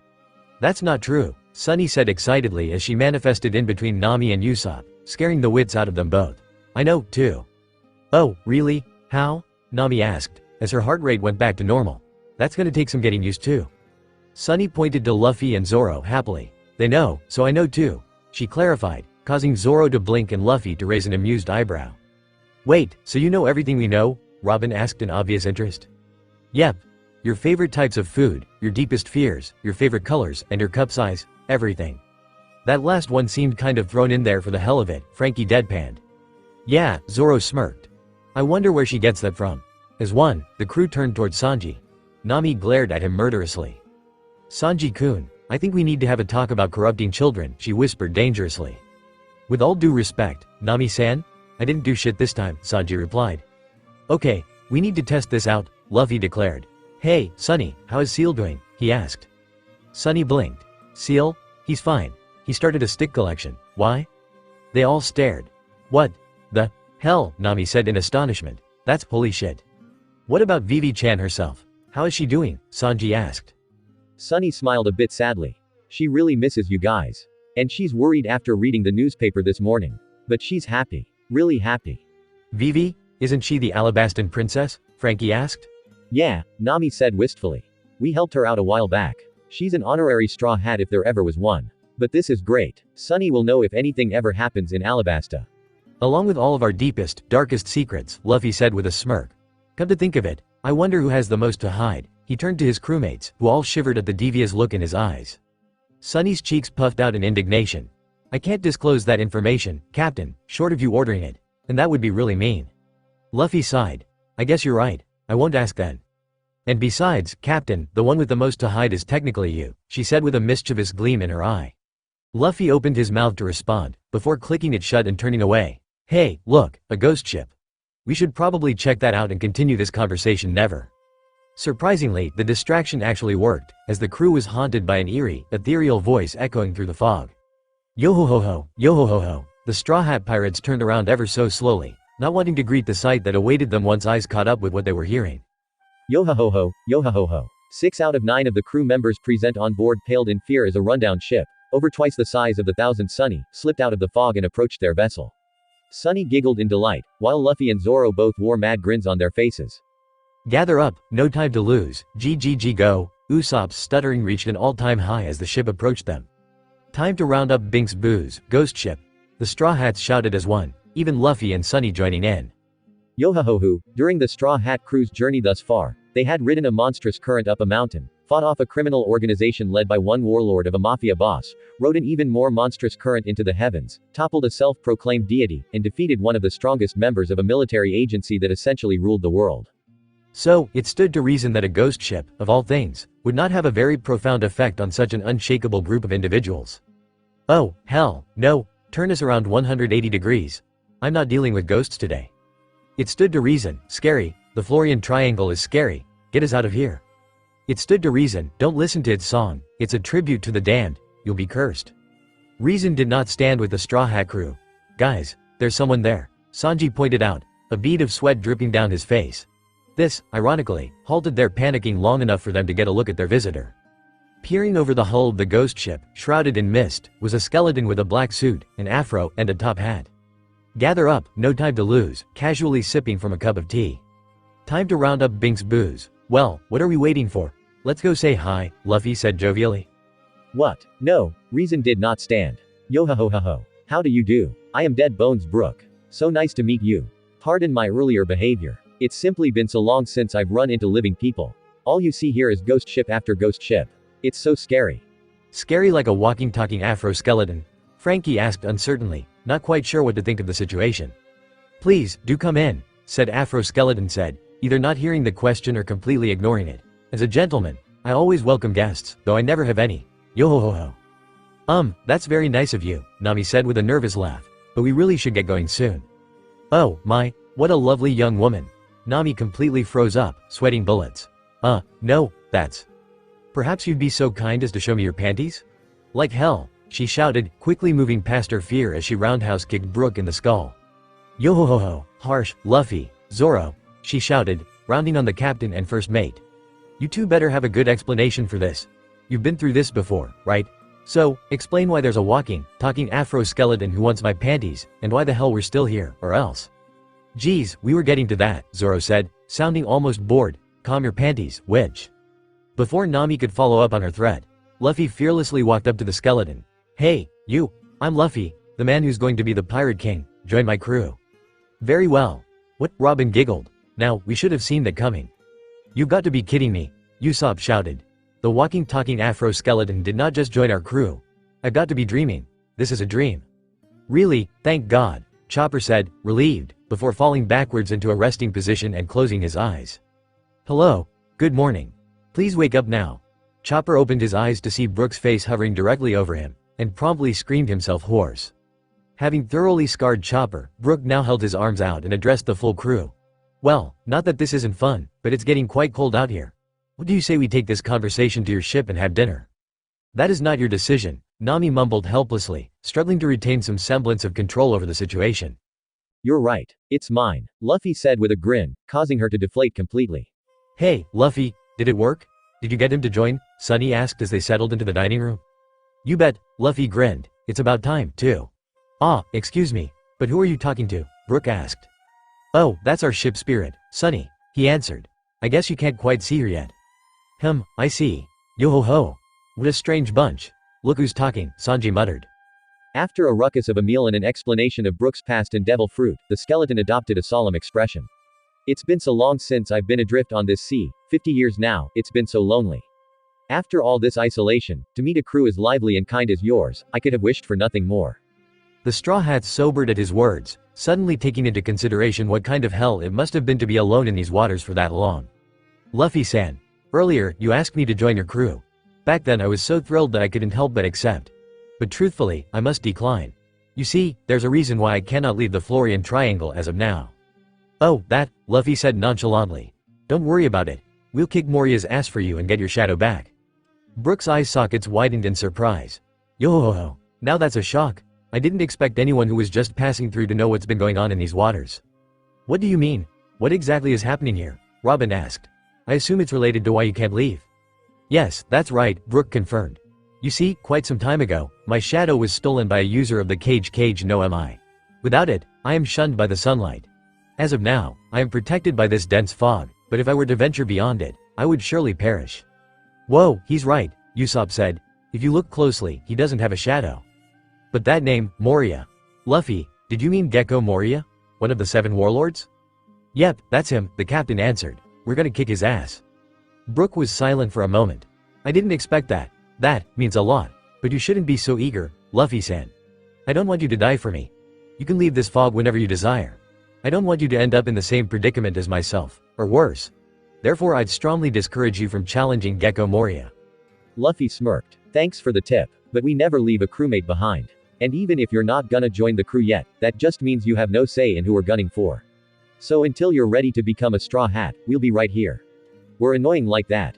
That's not true, Sunny said excitedly as she manifested in between Nami and Usopp, scaring the wits out of them both. I know, too. Oh, really? How? Nami asked, as her heart rate went back to normal. That's gonna take some getting used to. Sunny pointed to Luffy and Zoro happily. They know, so I know too, she clarified, causing Zoro to blink and Luffy to raise an amused eyebrow. Wait, so you know everything we know? Robin asked in obvious interest. Yep. Your favorite types of food, your deepest fears, your favorite colors, and your cup size, everything. That last one seemed kind of thrown in there for the hell of it, Frankie deadpanned. Yeah, Zoro smirked. I wonder where she gets that from. As one, the crew turned toward Sanji. Nami glared at him murderously. Sanji-kun, I think we need to have a talk about corrupting children, she whispered dangerously. With all due respect, Nami-san? I didn't do shit this time, Sanji replied. Okay, we need to test this out, Luffy declared. Hey, Sunny, how is Seal doing? He asked. Sunny blinked. Seal? He's fine. He started a stick collection. Why? They all stared. What the hell? Nami said in astonishment. That's holy shit. What about Vivi-chan herself? How is she doing? Sanji asked. Sunny smiled a bit sadly. She really misses you guys. And she's worried after reading the newspaper this morning. But she's happy. Really happy. Vivi? Isn't she the Alabastan princess? Frankie asked. Yeah, Nami said wistfully. We helped her out a while back. She's an honorary Straw Hat if there ever was one. But this is great. Sunny will know if anything ever happens in Alabasta. Along with all of our deepest, darkest secrets, Luffy said with a smirk. Come to think of it, I wonder who has the most to hide. He turned to his crewmates, who all shivered at the devious look in his eyes. Sunny's cheeks puffed out in indignation. I can't disclose that information, Captain, short of you ordering it. And that would be really mean. Luffy sighed. I guess you're right. I won't ask then. And besides, Captain, the one with the most to hide is technically you, she said with a mischievous gleam in her eye. Luffy opened his mouth to respond, before clicking it shut and turning away. Hey, look, a ghost ship. We should probably check that out and continue this conversation never. Surprisingly, the distraction actually worked, as the crew was haunted by an eerie, ethereal voice echoing through the fog. Yo-ho-ho-ho, yo-ho-ho-ho. The Straw Hat Pirates turned around ever so slowly, not wanting to greet the sight that awaited them once eyes caught up with what they were hearing. Yo-ha-ho-ho, yo-ha-ho-ho. 6 out of 9 of the crew members present on board paled in fear as a rundown ship, over twice the size of the Thousand Sunny, slipped out of the fog and approached their vessel. Sunny giggled in delight, while Luffy and Zoro both wore mad grins on their faces. Gather up, no time to lose, GGG go. Usopp's stuttering reached an all-time high as the ship approached them. Time to round up Binks' booze, ghost ship. The Straw Hats shouted as one, even Luffy and Sunny joining in. Yo-ha-ho-ho, during the Straw Hat crew's journey thus far, they had ridden a monstrous current up a mountain, fought off a criminal organization led by one warlord of a mafia boss, rode an even more monstrous current into the heavens, toppled a self-proclaimed deity, and defeated one of the strongest members of a military agency that essentially ruled the world. So, it stood to reason that a ghost ship, of all things, would not have a very profound effect on such an unshakable group of individuals. Oh, hell, no, turn us around 180 degrees. I'm not dealing with ghosts today. It stood to reason, scary, the Florian Triangle is scary, get us out of here. It stood to reason, don't listen to its song, it's a tribute to the damned, you'll be cursed. Reason did not stand with the Straw Hat crew. Guys, there's someone there, Sanji pointed out, a bead of sweat dripping down his face. This, ironically, halted their panicking long enough for them to get a look at their visitor. Peering over the hull of the ghost ship, shrouded in mist, was a skeleton with a black suit, an afro, and a top hat. Gather up, no time to lose, casually sipping from a cup of tea. Time to round up Binks' booze. Well, what are we waiting for? Let's go say hi, Luffy said jovially. What? No, reason did not stand. Yo ho ho ho ho. How do you do? I am Dead Bones Brook. So nice to meet you. Pardon my earlier behavior. It's simply been so long since I've run into living people. All you see here is ghost ship after ghost ship. It's so scary. Scary like a walking talking afro skeleton? Frankie asked uncertainly, not quite sure what to think of the situation. Please, do come in, said Afro Skeleton said, either not hearing the question or completely ignoring it. As a gentleman, I always welcome guests, though I never have any. Yo ho ho ho. That's very nice of you, Nami said with a nervous laugh, but we really should get going soon. Oh, my, what a lovely young woman. Nami completely froze up, sweating bullets. No, that's... Perhaps you'd be so kind as to show me your panties? Like hell, she shouted, quickly moving past her fear as she roundhouse kicked Brook in the skull. Yo ho ho ho, harsh, Luffy, Zoro, she shouted, rounding on the captain and first mate. You two better have a good explanation for this. You've been through this before, right? So, explain why there's a walking, talking afro skeleton who wants my panties, and why the hell we're still here, or else. Geez, we were getting to that, Zoro said, sounding almost bored. Calm your panties, Wedge. Before Nami could follow up on her threat, Luffy fearlessly walked up to the skeleton. Hey, you, I'm Luffy, the man who's going to be the Pirate King, join my crew. Very well. What? Robin giggled. Now, we should have seen that coming. You got to be kidding me, Usopp shouted. The walking talking afro skeleton did not just join our crew. I've got to be dreaming. This is a dream. Really, thank God, Chopper said, relieved, before falling backwards into a resting position and closing his eyes. Hello, good morning. Please wake up now. Chopper opened his eyes to see Brook's face hovering directly over him, and promptly screamed himself hoarse. Having thoroughly scarred Chopper, Brook now held his arms out and addressed the full crew. Well, not that this isn't fun, but it's getting quite cold out here. What do you say we take this conversation to your ship and have dinner? That is not your decision, Nami mumbled helplessly, struggling to retain some semblance of control over the situation. You're right, it's mine, Luffy said with a grin, causing her to deflate completely. Hey, Luffy, did it work? Did you get him to join? Sunny asked as they settled into the dining room. You bet, Luffy grinned, it's about time, too. Excuse me, but who are you talking to? Brook asked. Oh, that's our ship spirit, Sunny, he answered. I guess you can't quite see her yet. I see. Yo ho ho. What a strange bunch. Look who's talking, Sanji muttered. After a ruckus of a meal and an explanation of Brook's past and devil fruit, the skeleton adopted a solemn expression. It's been so long since I've been adrift on this sea, 50 years now, it's been so lonely. After all this isolation, to meet a crew as lively and kind as yours, I could have wished for nothing more. The Straw Hats sobered at his words, suddenly taking into consideration what kind of hell it must have been to be alone in these waters for that long. Luffy-san, earlier, you asked me to join your crew. Back then I was so thrilled that I couldn't help but accept. But truthfully, I must decline. You see, there's a reason why I cannot leave the Florian Triangle as of now. Oh, that, Luffy said nonchalantly. Don't worry about it. We'll kick Moria's ass for you and get your shadow back. Brook's eye sockets widened in surprise. Yo-ho-ho, now that's a shock. I didn't expect anyone who was just passing through to know what's been going on in these waters. What do you mean? What exactly is happening here? Robin asked. I assume it's related to why you can't leave. Yes, that's right, Brook confirmed. You see, quite some time ago, my shadow was stolen by a user of the cage no mi. Without it, I am shunned by the sunlight. As of now, I am protected by this dense fog, but if I were to venture beyond it, I would surely perish. Whoa, he's right, Usopp said. If you look closely, he doesn't have a shadow. But that name, Moria. Luffy, did you mean Gecko Moria? One of the 7 warlords? Yep, that's him, the captain answered. We're gonna kick his ass. Brook was silent for a moment. I didn't expect that. That means a lot. But you shouldn't be so eager, Luffy-san. I don't want you to die for me. You can leave this fog whenever you desire. I don't want you to end up in the same predicament as myself, or worse. Therefore I'd strongly discourage you from challenging Gecko Moria. Luffy smirked. Thanks for the tip, but we never leave a crewmate behind. And even if you're not gonna join the crew yet, that just means you have no say in who we're gunning for. So until you're ready to become a Straw Hat, we'll be right here. We're annoying like that.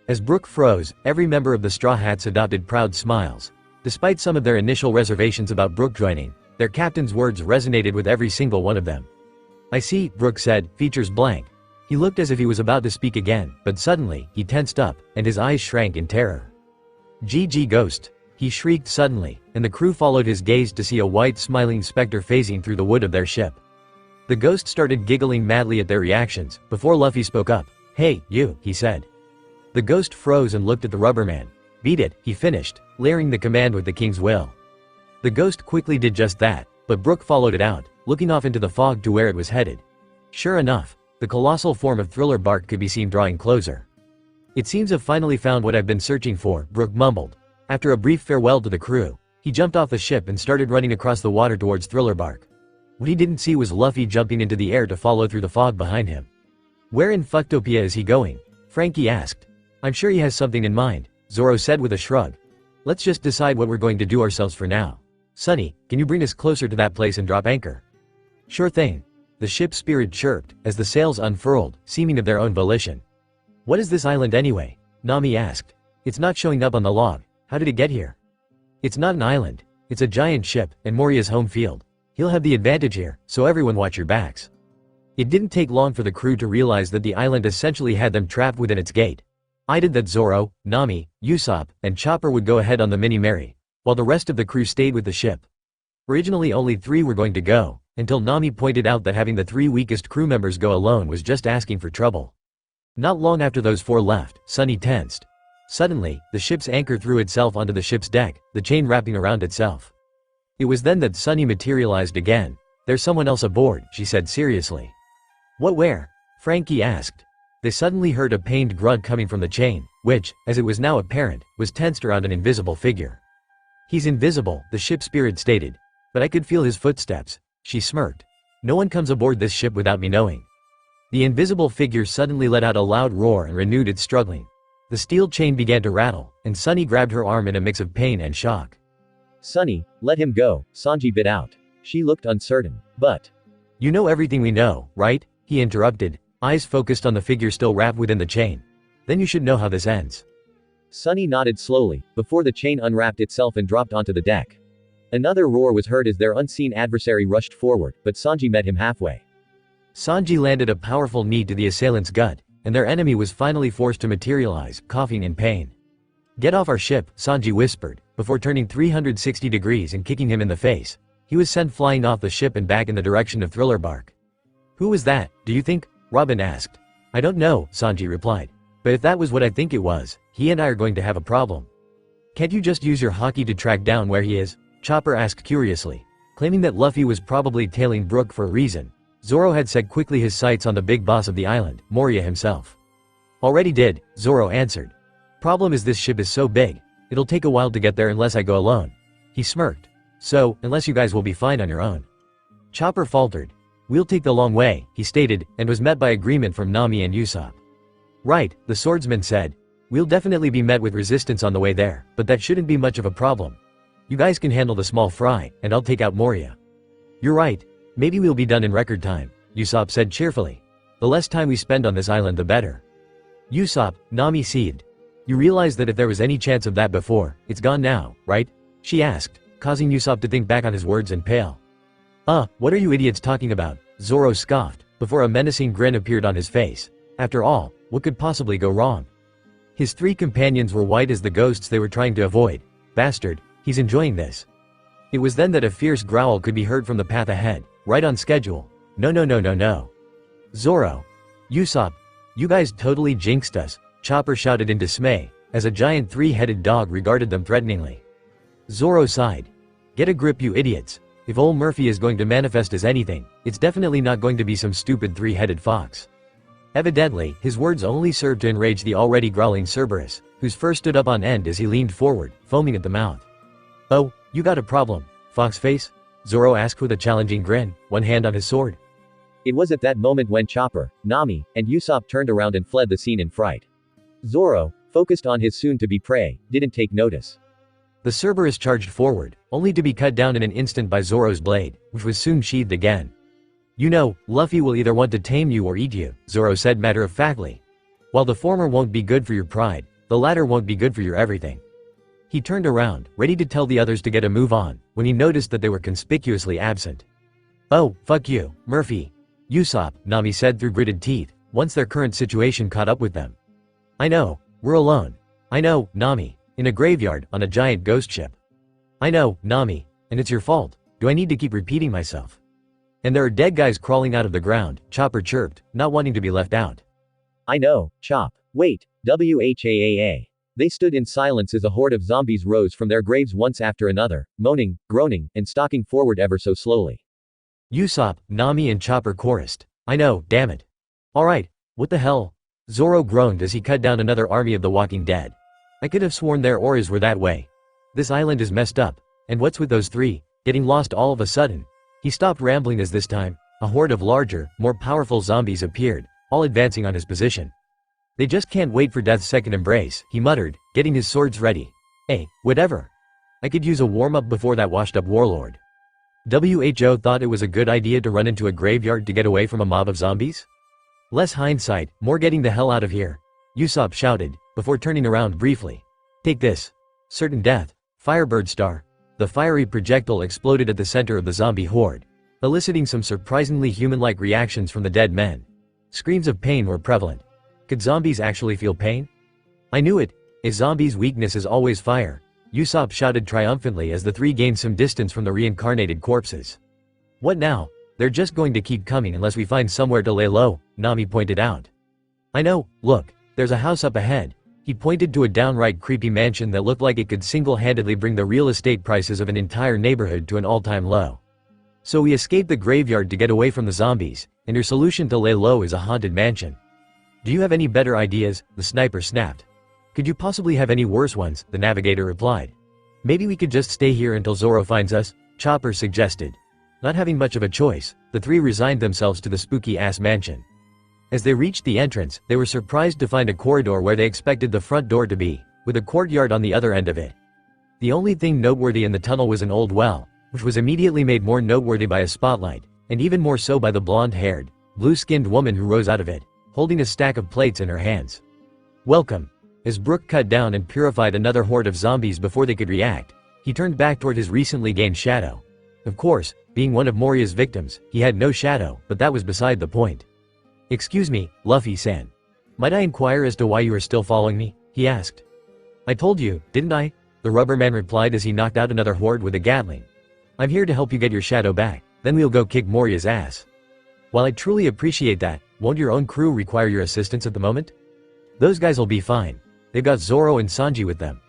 As Brook froze, every member of the Straw Hats adopted proud smiles. Despite some of their initial reservations about Brook joining, their captain's words resonated with every single one of them. I see, Brook said, features blank. He looked as if he was about to speak again, but suddenly, he tensed up, and his eyes shrank in terror. GG Ghost! He shrieked suddenly, and the crew followed his gaze to see a white smiling specter phasing through the wood of their ship. The ghost started giggling madly at their reactions, before Luffy spoke up. Hey, you, he said. The ghost froze and looked at the rubber man. Beat it, he finished, layering the command with the king's will. The ghost quickly did just that, but Brook followed it out, looking off into the fog to where it was headed. Sure enough, the colossal form of Thriller Bark could be seen drawing closer. It seems I've finally found what I've been searching for, Brook mumbled. After a brief farewell to the crew, he jumped off the ship and started running across the water towards Thriller Bark. What he didn't see was Luffy jumping into the air to follow through the fog behind him. Where in Fucktopia is he going? Frankie asked. I'm sure he has something in mind, Zoro said with a shrug. Let's just decide what we're going to do ourselves for now. Sunny, can you bring us closer to that place and drop anchor? Sure thing. The ship's spirit chirped, as the sails unfurled, seeming of their own volition. What is this island anyway? Nami asked. It's not showing up on the log. How did it get here? It's not an island. It's a giant ship, and Moria's home field. He'll have the advantage here, so everyone watch your backs. It didn't take long for the crew to realize that the island essentially had them trapped within its gate. I did that Zoro, Nami, Usopp, and Chopper would go ahead on the Mini Mary, while the rest of the crew stayed with the ship. Originally only 3 were going to go, until Nami pointed out that having the 3 weakest crew members go alone was just asking for trouble. Not long after those 4 left, Sunny tensed. Suddenly, the ship's anchor threw itself onto the ship's deck, the chain wrapping around itself. It was then that Sunny materialized again. There's someone else aboard, she said seriously. What where? Frankie asked. They suddenly heard a pained grunt coming from the chain, which, as it was now apparent, was tensed around an invisible figure. He's invisible, the ship spirit stated. But I could feel his footsteps. She smirked. No one comes aboard this ship without me knowing. The invisible figure suddenly let out a loud roar and renewed its struggling. The steel chain began to rattle, and Sunny grabbed her arm in a mix of pain and shock. Sunny, let him go, Sanji bit out. She looked uncertain, but... You know everything we know, right? He interrupted, eyes focused on the figure still wrapped within the chain. Then you should know how this ends. Sunny nodded slowly, before the chain unwrapped itself and dropped onto the deck. Another roar was heard as their unseen adversary rushed forward, but Sanji met him halfway. Sanji landed a powerful knee to the assailant's gut, and their enemy was finally forced to materialize, coughing in pain. Get off our ship, Sanji whispered, before turning 360 degrees and kicking him in the face. He was sent flying off the ship and back in the direction of Thriller Bark. Who was that, do you think? Robin asked. I don't know, Sanji replied. But if that was what I think it was, he and I are going to have a problem. Can't you just use your haki to track down where he is? Chopper asked curiously. Claiming that Luffy was probably tailing Brook for a reason, Zoro had set quickly his sights on the big boss of the island, Moria himself. Already did, Zoro answered. Problem is this ship is so big, it'll take a while to get there unless I go alone. He smirked. So, unless you guys will be fine on your own. Chopper faltered. We'll take the long way, he stated, and was met by agreement from Nami and Usopp. Right, the swordsman said. We'll definitely be met with resistance on the way there, but that shouldn't be much of a problem. You guys can handle the small fry, and I'll take out Moria. You're right. Maybe we'll be done in record time, Usopp said cheerfully. The less time we spend on this island the better. Usopp, Nami seethed. You realize that if there was any chance of that before, it's gone now, right? She asked, causing Usopp to think back on his words and pale. What are you idiots talking about? Zoro scoffed, before a menacing grin appeared on his face. After all, what could possibly go wrong? His 3 companions were white as the ghosts they were trying to avoid. Bastard, he's enjoying this. It was then that a fierce growl could be heard from the path ahead, right on schedule. No. Zoro. Usopp. You guys totally jinxed us, Chopper shouted in dismay, as a giant 3-headed dog regarded them threateningly. Zoro sighed. Get a grip you idiots. If old Murphy is going to manifest as anything, it's definitely not going to be some stupid 3-headed fox. Evidently, his words only served to enrage the already growling Cerberus, whose fur stood up on end as he leaned forward, foaming at the mouth. Oh, you got a problem, Foxface? Zoro asked with a challenging grin, one hand on his sword. It was at that moment when Chopper, Nami, and Usopp turned around and fled the scene in fright. Zoro, focused on his soon-to-be prey, didn't take notice. The Cerberus charged forward, only to be cut down in an instant by Zoro's blade, which was soon sheathed again. You know, Luffy will either want to tame you or eat you, Zoro said matter-of-factly. While the former won't be good for your pride, the latter won't be good for your everything. He turned around, ready to tell the others to get a move on, when he noticed that they were conspicuously absent. Oh, fuck you, Murphy. Usopp, Nami said through gritted teeth, once their current situation caught up with them. I know, we're alone. I know, Nami. In a graveyard, on a giant ghost ship. I know, Nami, and it's your fault. Do I need to keep repeating myself? And there are dead guys crawling out of the ground, Chopper chirped, not wanting to be left out. I know, Chop. Wait, WHAAA. They stood in silence as a horde of zombies rose from their graves once after another, moaning, groaning, and stalking forward ever so slowly. Usopp, Nami and Chopper chorused. I know, damn it. Alright, what the hell? Zoro groaned as he cut down another army of the Walking Dead. I could have sworn their auras were that way. This island is messed up, and what's with those three, getting lost all of a sudden? He stopped rambling as this time, a horde of larger, more powerful zombies appeared, all advancing on his position. They just can't wait for Death's second embrace, he muttered, getting his swords ready. Hey, whatever. I could use a warm-up before that washed-up warlord. WHO thought it was a good idea to run into a graveyard to get away from a mob of zombies? Less hindsight, more getting the hell out of here, Usopp shouted, before turning around briefly. Take this. Certain death. Firebird star. The fiery projectile exploded at the center of the zombie horde, eliciting some surprisingly human-like reactions from the dead men. Screams of pain were prevalent. Could zombies actually feel pain? I knew it. A zombie's weakness is always fire, Usopp shouted triumphantly as the three gained some distance from the reincarnated corpses. What now? They're just going to keep coming unless we find somewhere to lay low, Nami pointed out. I know, look, there's a house up ahead. He pointed to a downright creepy mansion that looked like it could single-handedly bring the real estate prices of an entire neighborhood to an all-time low. So we escaped the graveyard to get away from the zombies, and your solution to lay low is a haunted mansion. Do you have any better ideas? The sniper snapped. Could you possibly have any worse ones? The navigator replied. Maybe we could just stay here until Zoro finds us, Chopper suggested. Not having much of a choice, the three resigned themselves to the spooky-ass mansion. As they reached the entrance, they were surprised to find a corridor where they expected the front door to be, with a courtyard on the other end of it. The only thing noteworthy in the tunnel was an old well, which was immediately made more noteworthy by a spotlight, and even more so by the blonde-haired, blue-skinned woman who rose out of it, holding a stack of plates in her hands. Welcome. As Brook cut down and purified another horde of zombies before they could react, he turned back toward his recently gained shadow. Of course, being one of Moria's victims, he had no shadow, but that was beside the point. Excuse me, Luffy-san. Might I inquire as to why you are still following me? He asked. I told you, didn't I? The rubber man replied as he knocked out another horde with a Gatling. I'm here to help you get your shadow back, then we'll go kick Moria's ass. While I truly appreciate that, won't your own crew require your assistance at the moment? Those guys'll be fine. They've got Zoro and Sanji with them.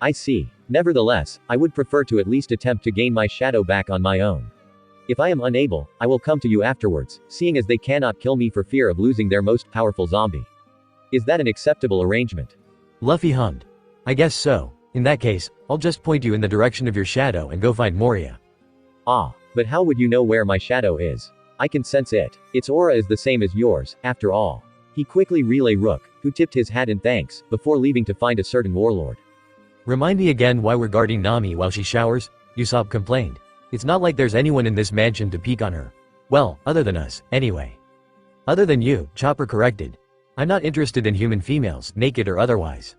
I see. Nevertheless, I would prefer to at least attempt to gain my shadow back on my own. If I am unable, I will come to you afterwards, seeing as they cannot kill me for fear of losing their most powerful zombie. Is that an acceptable arrangement? Luffy hummed. I guess so. In that case, I'll just point you in the direction of your shadow and go find Moria. Ah, but how would you know where my shadow is? I can sense it. Its aura is the same as yours, after all. He quickly relayed Rook, who tipped his hat in thanks, before leaving to find a certain warlord. Remind me again why we're guarding Nami while she showers, Usopp complained. It's not like there's anyone in this mansion to peek on her. Well, other than us, anyway. Other than you, Chopper corrected. I'm not interested in human females, naked or otherwise.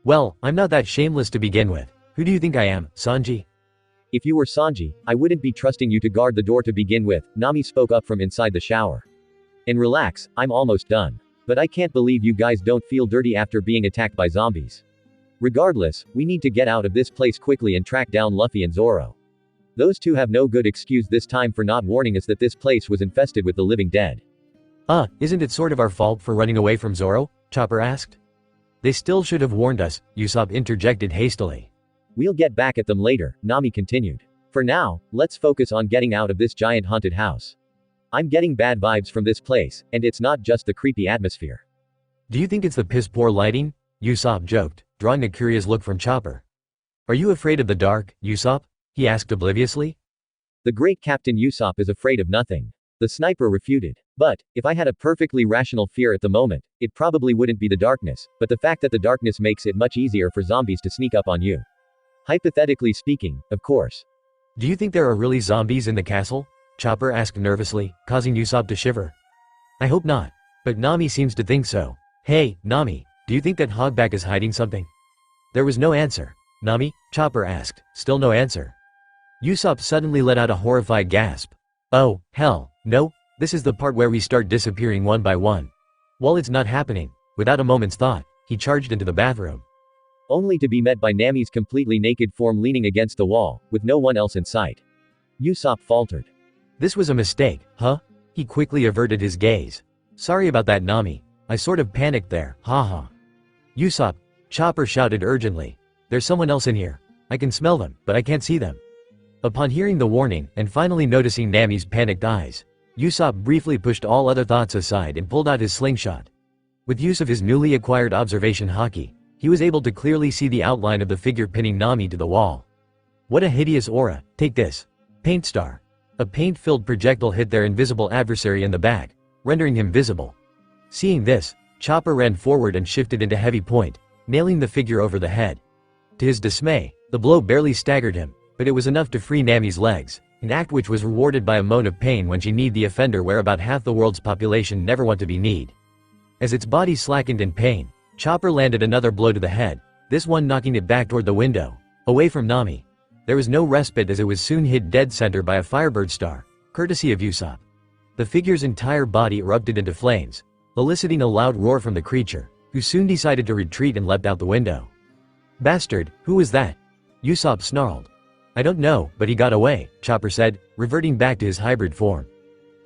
Well, I'm not that shameless to begin with. Who do you think I am, Sanji? If you were Sanji, I wouldn't be trusting you to guard the door to begin with, Nami spoke up from inside the shower. And relax, I'm almost done. But I can't believe you guys don't feel dirty after being attacked by zombies. Regardless, we need to get out of this place quickly and track down Luffy and Zoro. Those two have no good excuse this time for not warning us that this place was infested with the living dead. Isn't it sort of our fault for running away from Zoro? Chopper asked. They still should have warned us, Usopp interjected hastily. We'll get back at them later, Nami continued. For now, let's focus on getting out of this giant haunted house. I'm getting bad vibes from this place, and it's not just the creepy atmosphere. Do you think it's the piss-poor lighting? Usopp joked, drawing a curious look from Chopper. Are you afraid of the dark, Usopp? He asked obliviously. The great Captain Usopp is afraid of nothing. The sniper refuted. But, if I had a perfectly rational fear at the moment, it probably wouldn't be the darkness, but the fact that the darkness makes it much easier for zombies to sneak up on you. Hypothetically speaking, of course. Do you think there are really zombies in the castle? Chopper asked nervously, causing Usopp to shiver. I hope not. But Nami seems to think so. Hey, Nami, do you think that Hogback is hiding something? There was no answer. Nami? Chopper asked, still no answer. Usopp suddenly let out a horrified gasp. Oh, hell, no, this is the part where we start disappearing one by one. While it's not happening, without a moment's thought, he charged into the bathroom. Only to be met by Nami's completely naked form leaning against the wall, with no one else in sight. Usopp faltered. This was a mistake, huh? He quickly averted his gaze. Sorry about that, Nami. I sort of panicked there, haha. Usopp, Chopper shouted urgently. There's someone else in here. I can smell them, but I can't see them. Upon hearing the warning, and finally noticing Nami's panicked eyes, Usopp briefly pushed all other thoughts aside and pulled out his slingshot. With use of his newly acquired observation haki, he was able to clearly see the outline of the figure pinning Nami to the wall. What a hideous aura, take this. Paint star. A paint-filled projectile hit their invisible adversary in the back, rendering him visible. Seeing this, Chopper ran forward and shifted into heavy point, nailing the figure over the head. To his dismay, the blow barely staggered him, but it was enough to free Nami's legs, an act which was rewarded by a moan of pain when she kneed the offender where about half the world's population never want to be kneed. As its body slackened in pain, Chopper landed another blow to the head, this one knocking it back toward the window, away from Nami. There was no respite as it was soon hit dead center by a firebird star, courtesy of Usopp. The figure's entire body erupted into flames, eliciting a loud roar from the creature, who soon decided to retreat and leapt out the window. Bastard, who was that? Usopp snarled. I don't know, but he got away, Chopper said, reverting back to his hybrid form.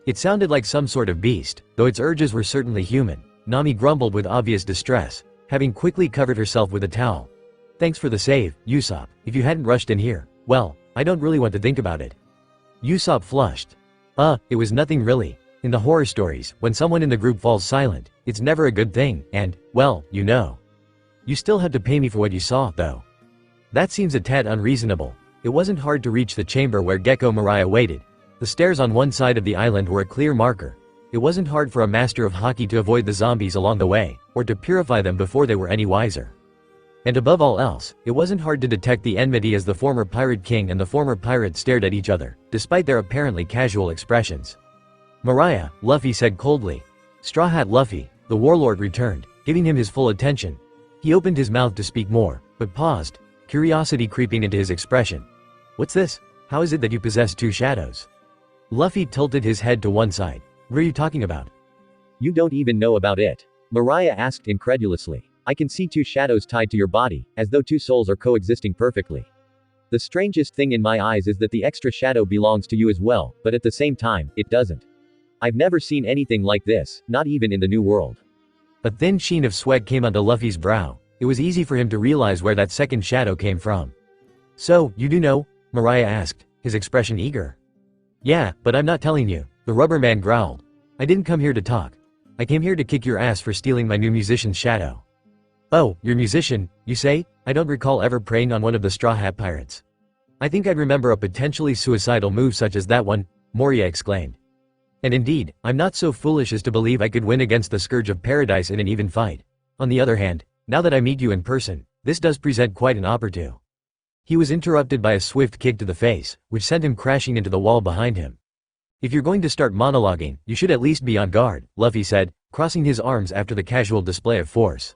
It sounded like some sort of beast, though its urges were certainly human. Nami grumbled with obvious distress, having quickly covered herself with a towel. Thanks for the save, Usopp. If you hadn't rushed in here, well, I don't really want to think about it. Usopp flushed. It was nothing really. In the horror stories, when someone in the group falls silent, it's never a good thing, and, well, you know. You still had to pay me for what you saw, though. That seems a tad unreasonable. It wasn't hard to reach the chamber where Gecko Mariah waited. The stairs on one side of the island were a clear marker. It wasn't hard for a master of haki to avoid the zombies along the way, or to purify them before they were any wiser. And above all else, it wasn't hard to detect the enmity as the former Pirate King and the former pirate stared at each other, despite their apparently casual expressions. Mariah, Luffy said coldly. Straw Hat Luffy, the warlord returned, giving him his full attention. He opened his mouth to speak more, but paused, curiosity creeping into his expression. What's this? How is it that you possess two shadows? Luffy tilted his head to one side. What are you talking about? You don't even know about it. Mariah asked incredulously. I can see two shadows tied to your body, as though two souls are coexisting perfectly. The strangest thing in my eyes is that the extra shadow belongs to you as well, but at the same time, it doesn't. I've never seen anything like this, not even in the New World. A thin sheen of sweat came onto Luffy's brow. It was easy for him to realize where that second shadow came from. So, you do know? Mariah asked, his expression eager. Yeah, but I'm not telling you, the rubber man growled. I didn't come here to talk. I came here to kick your ass for stealing my new musician's shadow. Oh, your musician, you say? I don't recall ever preying on one of the Straw Hat Pirates. I think I'd remember a potentially suicidal move such as that one, Moria exclaimed. And indeed, I'm not so foolish as to believe I could win against the Scourge of Paradise in an even fight. On the other hand, now that I meet you in person, this does present quite an opportunity. He was interrupted by a swift kick to the face, which sent him crashing into the wall behind him. If you're going to start monologuing, you should at least be on guard, Luffy said, crossing his arms after the casual display of force.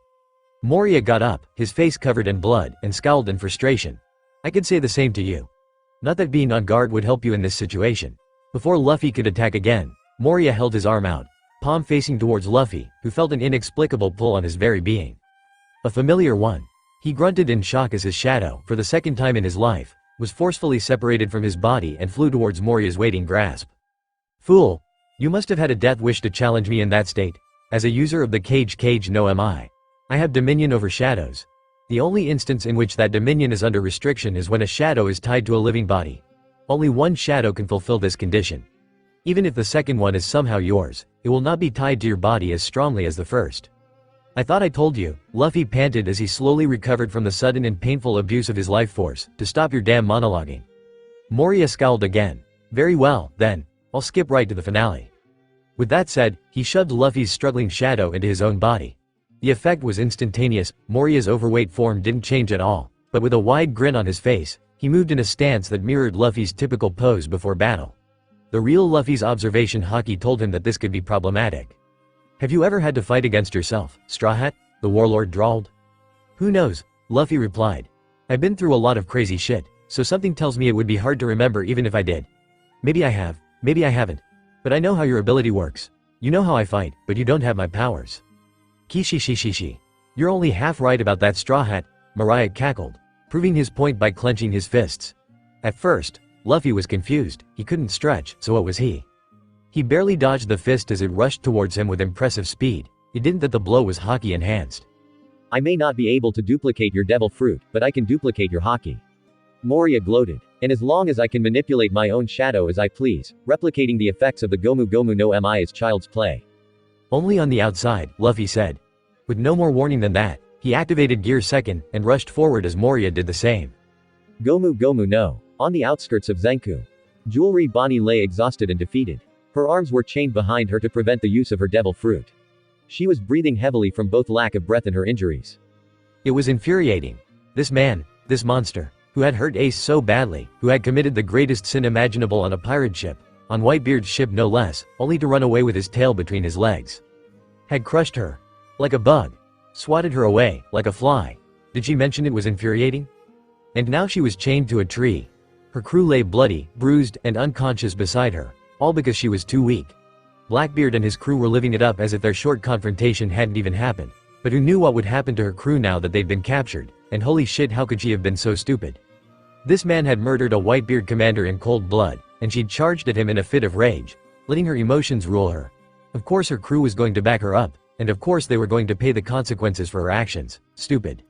Moria got up, his face covered in blood, and scowled in frustration. I could say the same to you. Not that being on guard would help you in this situation. Before Luffy could attack again, Moria held his arm out, palm facing towards Luffy, who felt an inexplicable pull on his very being. A familiar one. He grunted in shock as his shadow, for the second time in his life, was forcefully separated from his body and flew towards Moria's waiting grasp. Fool! You must have had a death wish to challenge me in that state. As a user of the cage no am I. I have dominion over shadows. The only instance in which that dominion is under restriction is when a shadow is tied to a living body. Only one shadow can fulfill this condition. Even if the second one is somehow yours, it will not be tied to your body as strongly as the first. I thought I told you, Luffy panted as he slowly recovered from the sudden and painful abuse of his life force, to stop your damn monologuing. Moria scowled again. Very well, then, I'll skip right to the finale. With that said, he shoved Luffy's struggling shadow into his own body. The effect was instantaneous. Moria's overweight form didn't change at all, but with a wide grin on his face, he moved in a stance that mirrored Luffy's typical pose before battle. The real Luffy's observation haki told him that this could be problematic. Have you ever had to fight against yourself, Straw Hat? The warlord drawled. Who knows? Luffy replied. I've been through a lot of crazy shit, so something tells me it would be hard to remember even if I did. Maybe I have, maybe I haven't. But I know how your ability works. You know how I fight, but you don't have my powers. Kishishishishi. You're only half right about that, Straw Hat, Mariah cackled, proving his point by clenching his fists. At first, Luffy was confused. He couldn't stretch, so what was he? He barely dodged the fist as it rushed towards him with impressive speed. It didn't that the blow was haki enhanced. I may not be able to duplicate your devil fruit, but I can duplicate your haki. Moria gloated. And as long as I can manipulate my own shadow as I please, replicating the effects of the Gomu Gomu no Mi is child's play. Only on the outside, Luffy said. With no more warning than that, he activated Gear Second and rushed forward as Moria did the same. Gomu Gomu no. On the outskirts of Zenku. Jewelry Bonnie lay exhausted and defeated. Her arms were chained behind her to prevent the use of her devil fruit. She was breathing heavily from both lack of breath and her injuries. It was infuriating. This man, this monster, who had hurt Ace so badly, who had committed the greatest sin imaginable on a pirate ship, on Whitebeard's ship no less, only to run away with his tail between his legs. Had crushed her. Like a bug. Swatted her away, like a fly. Did she mention it was infuriating? And now she was chained to a tree. Her crew lay bloody, bruised, and unconscious beside her, all because she was too weak. Blackbeard and his crew were living it up as if their short confrontation hadn't even happened. But who knew what would happen to her crew now that they'd been captured, and holy shit, how could she have been so stupid? This man had murdered a Whitebeard commander in cold blood, and she'd charged at him in a fit of rage, letting her emotions rule her. Of course her crew was going to back her up, and of course they were going to pay the consequences for her actions. Stupid.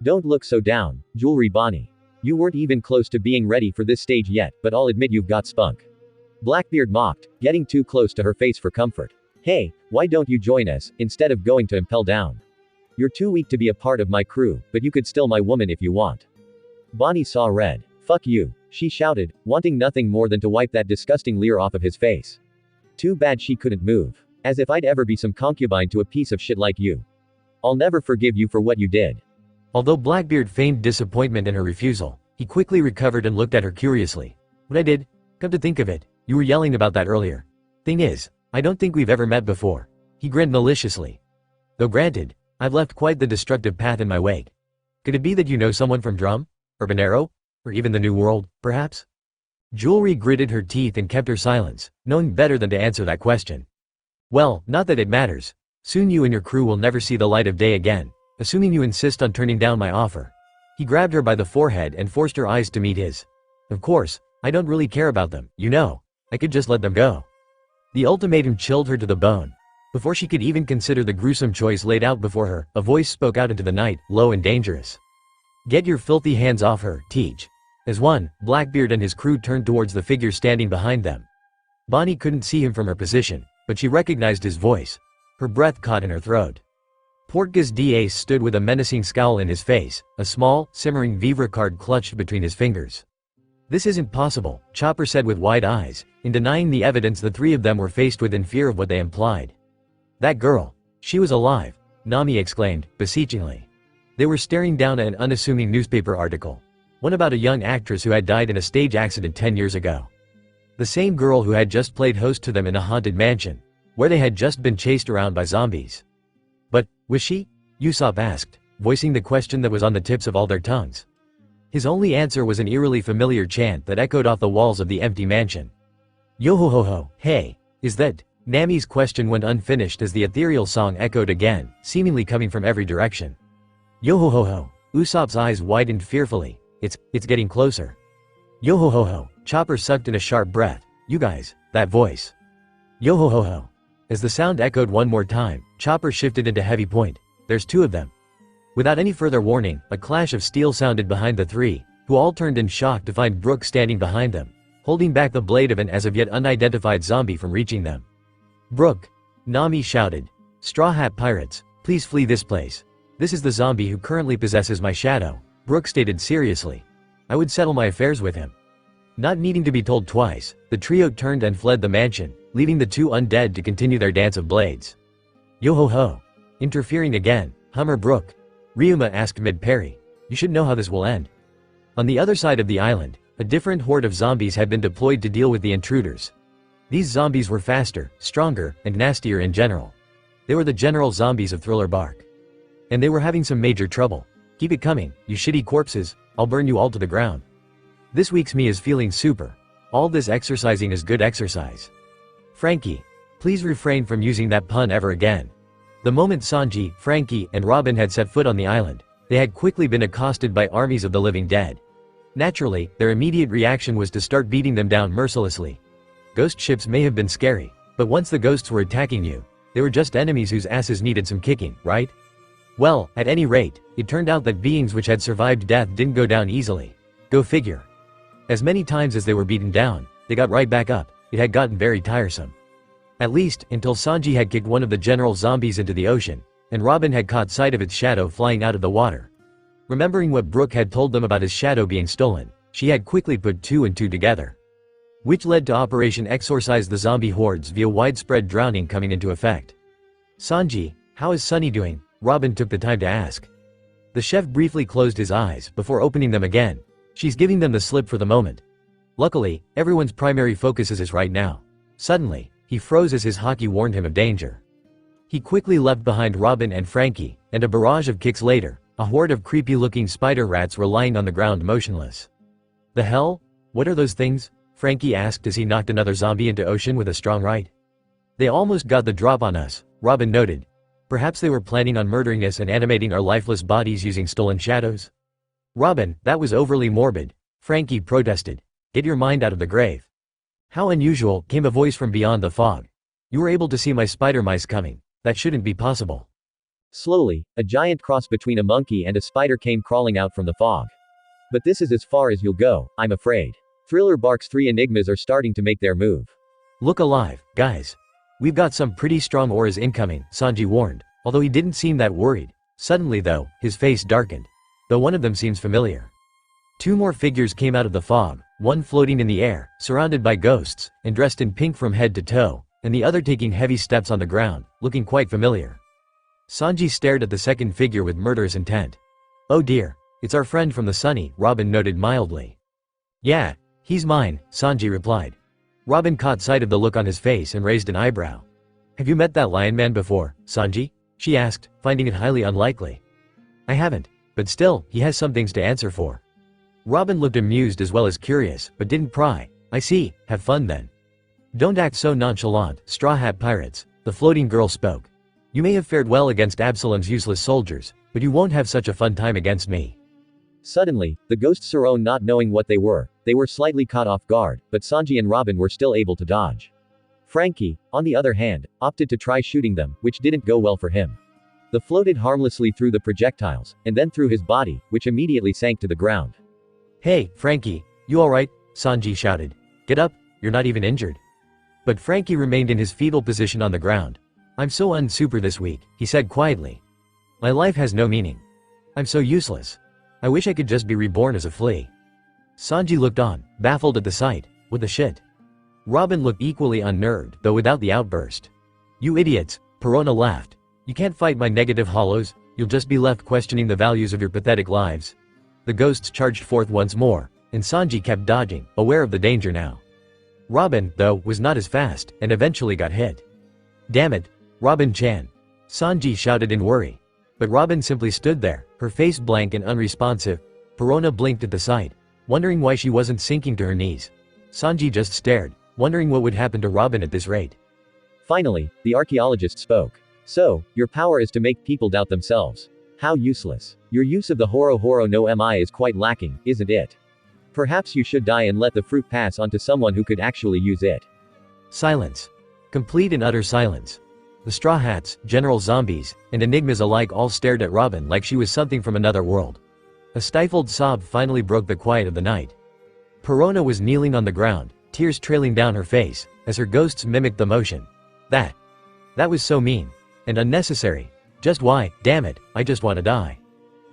Don't look so down, Jewelry Bonnie. You weren't even close to being ready for this stage yet, but I'll admit you've got spunk. Blackbeard mocked, getting too close to her face for comfort. Hey, why don't you join us, instead of going to impel down? You're too weak to be a part of my crew, but you could still my woman if you want. Bonnie saw red. Fuck you, she shouted, wanting nothing more than to wipe that disgusting leer off of his face. Too bad she couldn't move. As if I'd ever be some concubine to a piece of shit like you. I'll never forgive you for what you did. Although Blackbeard feigned disappointment in her refusal, he quickly recovered and looked at her curiously. What I did? Come to think of it, you were yelling about that earlier. Thing is, I don't think we've ever met before. He grinned maliciously. Though granted, I've left quite the destructive path in my wake. Could it be that you know someone from Drum? Or Banero? Or even the New World, perhaps? Jewelry gritted her teeth and kept her silence, knowing better than to answer that question. Well, not that it matters. Soon you and your crew will never see the light of day again, assuming you insist on turning down my offer. He grabbed her by the forehead and forced her eyes to meet his. Of course, I don't really care about them, you know. I could just let them go. The ultimatum chilled her to the bone. Before she could even consider the gruesome choice laid out before her, a voice spoke out into the night, low and dangerous. Get your filthy hands off her, Teach. As one, Blackbeard and his crew turned towards the figure standing behind them. Bonnie couldn't see him from her position, but she recognized his voice. Her breath caught in her throat. Portgas d'Ace stood with a menacing scowl in his face, a small, simmering Vivre card clutched between his fingers. This isn't possible, Chopper said with wide eyes, in denying the evidence the three of them were faced with in fear of what they implied. That girl. She was alive, Nami exclaimed, beseechingly. They were staring down at an unassuming newspaper article. One about a young actress who had died in a stage accident 10 years ago. The same girl who had just played host to them in a haunted mansion, where they had just been chased around by zombies. But, was she? Usopp asked, voicing the question that was on the tips of all their tongues. His only answer was an eerily familiar chant that echoed off the walls of the empty mansion. Yo-ho-ho-ho, hey, is that? Nami's question went unfinished as the ethereal song echoed again, seemingly coming from every direction. Yo-ho-ho-ho, Usopp's eyes widened fearfully. It's getting closer. Yo-ho-ho-ho, Chopper sucked in a sharp breath. You guys, that voice. Yo-ho-ho-ho. As the sound echoed one more time, Chopper shifted into heavy point. There's two of them. Without any further warning, a clash of steel sounded behind the three, who all turned in shock to find Brook standing behind them, holding back the blade of an as of yet unidentified zombie from reaching them. Brook! Nami shouted. Straw Hat Pirates, please flee this place. This is the zombie who currently possesses my shadow, Brook stated seriously. I would settle my affairs with him. Not needing to be told twice, the trio turned and fled the mansion, leaving the two undead to continue their dance of blades. Yo-ho-ho. Interfering again, Hummer Brook. Ryuma asked mid-parry. You should know how this will end. On the other side of the island, a different horde of zombies had been deployed to deal with the intruders. These zombies were faster, stronger, and nastier in general. They were the general zombies of Thriller Bark. And they were having some major trouble. Keep it coming, you shitty corpses, I'll burn you all to the ground. This week's me is feeling super. All this exercising is good exercise. Frankie, please refrain from using that pun ever again. The moment Sanji, Frankie, and Robin had set foot on the island, they had quickly been accosted by armies of the living dead. Naturally, their immediate reaction was to start beating them down mercilessly. Ghost ships may have been scary, but once the ghosts were attacking you, they were just enemies whose asses needed some kicking, right? Well, at any rate, it turned out that beings which had survived death didn't go down easily. Go figure. As many times as they were beaten down, they got right back up. It had gotten very tiresome. At least, until Sanji had kicked one of the general zombies into the ocean, and Robin had caught sight of its shadow flying out of the water. Remembering what Brook had told them about his shadow being stolen, she had quickly put 2 and 2 together. Which led to Operation Exorcise the Zombie Hordes via widespread drowning coming into effect. Sanji, how is Sunny doing? Robin took the time to ask. The chef briefly closed his eyes before opening them again. She's giving them the slip for the moment. Luckily, everyone's primary focus is his right now. Suddenly, he froze as his haki warned him of danger. He quickly left behind Robin and Frankie, and a barrage of kicks later, a horde of creepy-looking spider rats were lying on the ground motionless. The hell? What are those things? Frankie asked as he knocked another zombie into ocean with a strong right. They almost got the drop on us, Robin noted. Perhaps they were planning on murdering us and animating our lifeless bodies using stolen shadows? Robin, that was overly morbid, Frankie protested. Get your mind out of the grave. How unusual, came a voice from beyond the fog. You were able to see my spider mice coming. That shouldn't be possible. Slowly, a giant cross between a monkey and a spider came crawling out from the fog. But this is as far as you'll go, I'm afraid. Thriller Bark's 3 enigmas are starting to make their move. Look alive, guys. We've got some pretty strong auras incoming, Sanji warned, although he didn't seem that worried. Suddenly though, his face darkened. Though one of them seems familiar. 2 more figures came out of the fog, one floating in the air, surrounded by ghosts, and dressed in pink from head to toe, and the other taking heavy steps on the ground, looking quite familiar. Sanji stared at the second figure with murderous intent. Oh dear, it's our friend from the Sunny, Robin noted mildly. Yeah, he's mine, Sanji replied. Robin caught sight of the look on his face and raised an eyebrow. Have you met that lion man before, Sanji? She asked, finding it highly unlikely. I haven't, but still, he has some things to answer for. Robin looked amused as well as curious, but didn't pry. I see, have fun then. Don't act so nonchalant, Straw Hat Pirates, the floating girl spoke. You may have fared well against Absalom's useless soldiers, but you won't have such a fun time against me. Suddenly, the ghosts Saron not knowing what they were slightly caught off guard, but Sanji and Robin were still able to dodge. Frankie, on the other hand, opted to try shooting them, which didn't go well for him. The floated harmlessly through the projectiles, and then through his body, which immediately sank to the ground. Hey, Frankie, you alright? Sanji shouted. Get up, you're not even injured. But Frankie remained in his fetal position on the ground. I'm so unsuper this week, he said quietly. My life has no meaning. I'm so useless. I wish I could just be reborn as a flea. Sanji looked on, baffled at the sight. What the shit? Robin looked equally unnerved, though without the outburst. You idiots, Perona laughed. You can't fight my negative hollows, you'll just be left questioning the values of your pathetic lives. The ghosts charged forth once more, and Sanji kept dodging, aware of the danger now. Robin, though, was not as fast, and eventually got hit. Damn it, Robin-chan. Sanji shouted in worry. But Robin simply stood there, her face blank and unresponsive. Perona blinked at the sight, wondering why she wasn't sinking to her knees. Sanji just stared, wondering what would happen to Robin at this rate. Finally, the archaeologist spoke. So, your power is to make people doubt themselves. How useless. Your use of the Horo Horo no Mi is quite lacking, isn't it? Perhaps you should die and let the fruit pass on to someone who could actually use it. Silence. Complete and utter silence. The Straw Hats, General Zombies, and Enigmas alike all stared at Robin like she was something from another world. A stifled sob finally broke the quiet of the night. Perona was kneeling on the ground, tears trailing down her face, as her ghosts mimicked the motion. That was so mean. And unnecessary. Just why, damn it, I just want to die.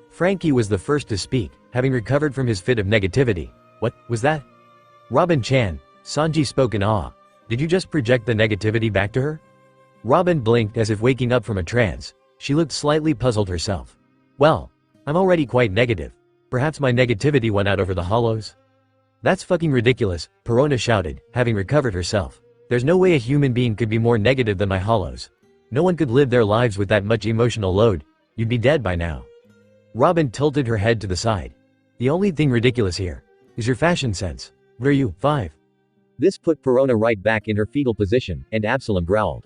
Frankie was the first to speak, having recovered from his fit of negativity. What was that? Robin-chan, Sanji spoke in awe. Did you just project the negativity back to her? Robin blinked as if waking up from a trance. She looked slightly puzzled herself. Well, I'm already quite negative. Perhaps my negativity went out over the hollows? That's fucking ridiculous, Perona shouted, having recovered herself. There's no way a human being could be more negative than my hollows. No one could live their lives with that much emotional load. You'd be dead by now. Robin tilted her head to the side. The only thing ridiculous here is your fashion sense. What are you, 5? This put Perona right back in her fetal position, and Absalom growled.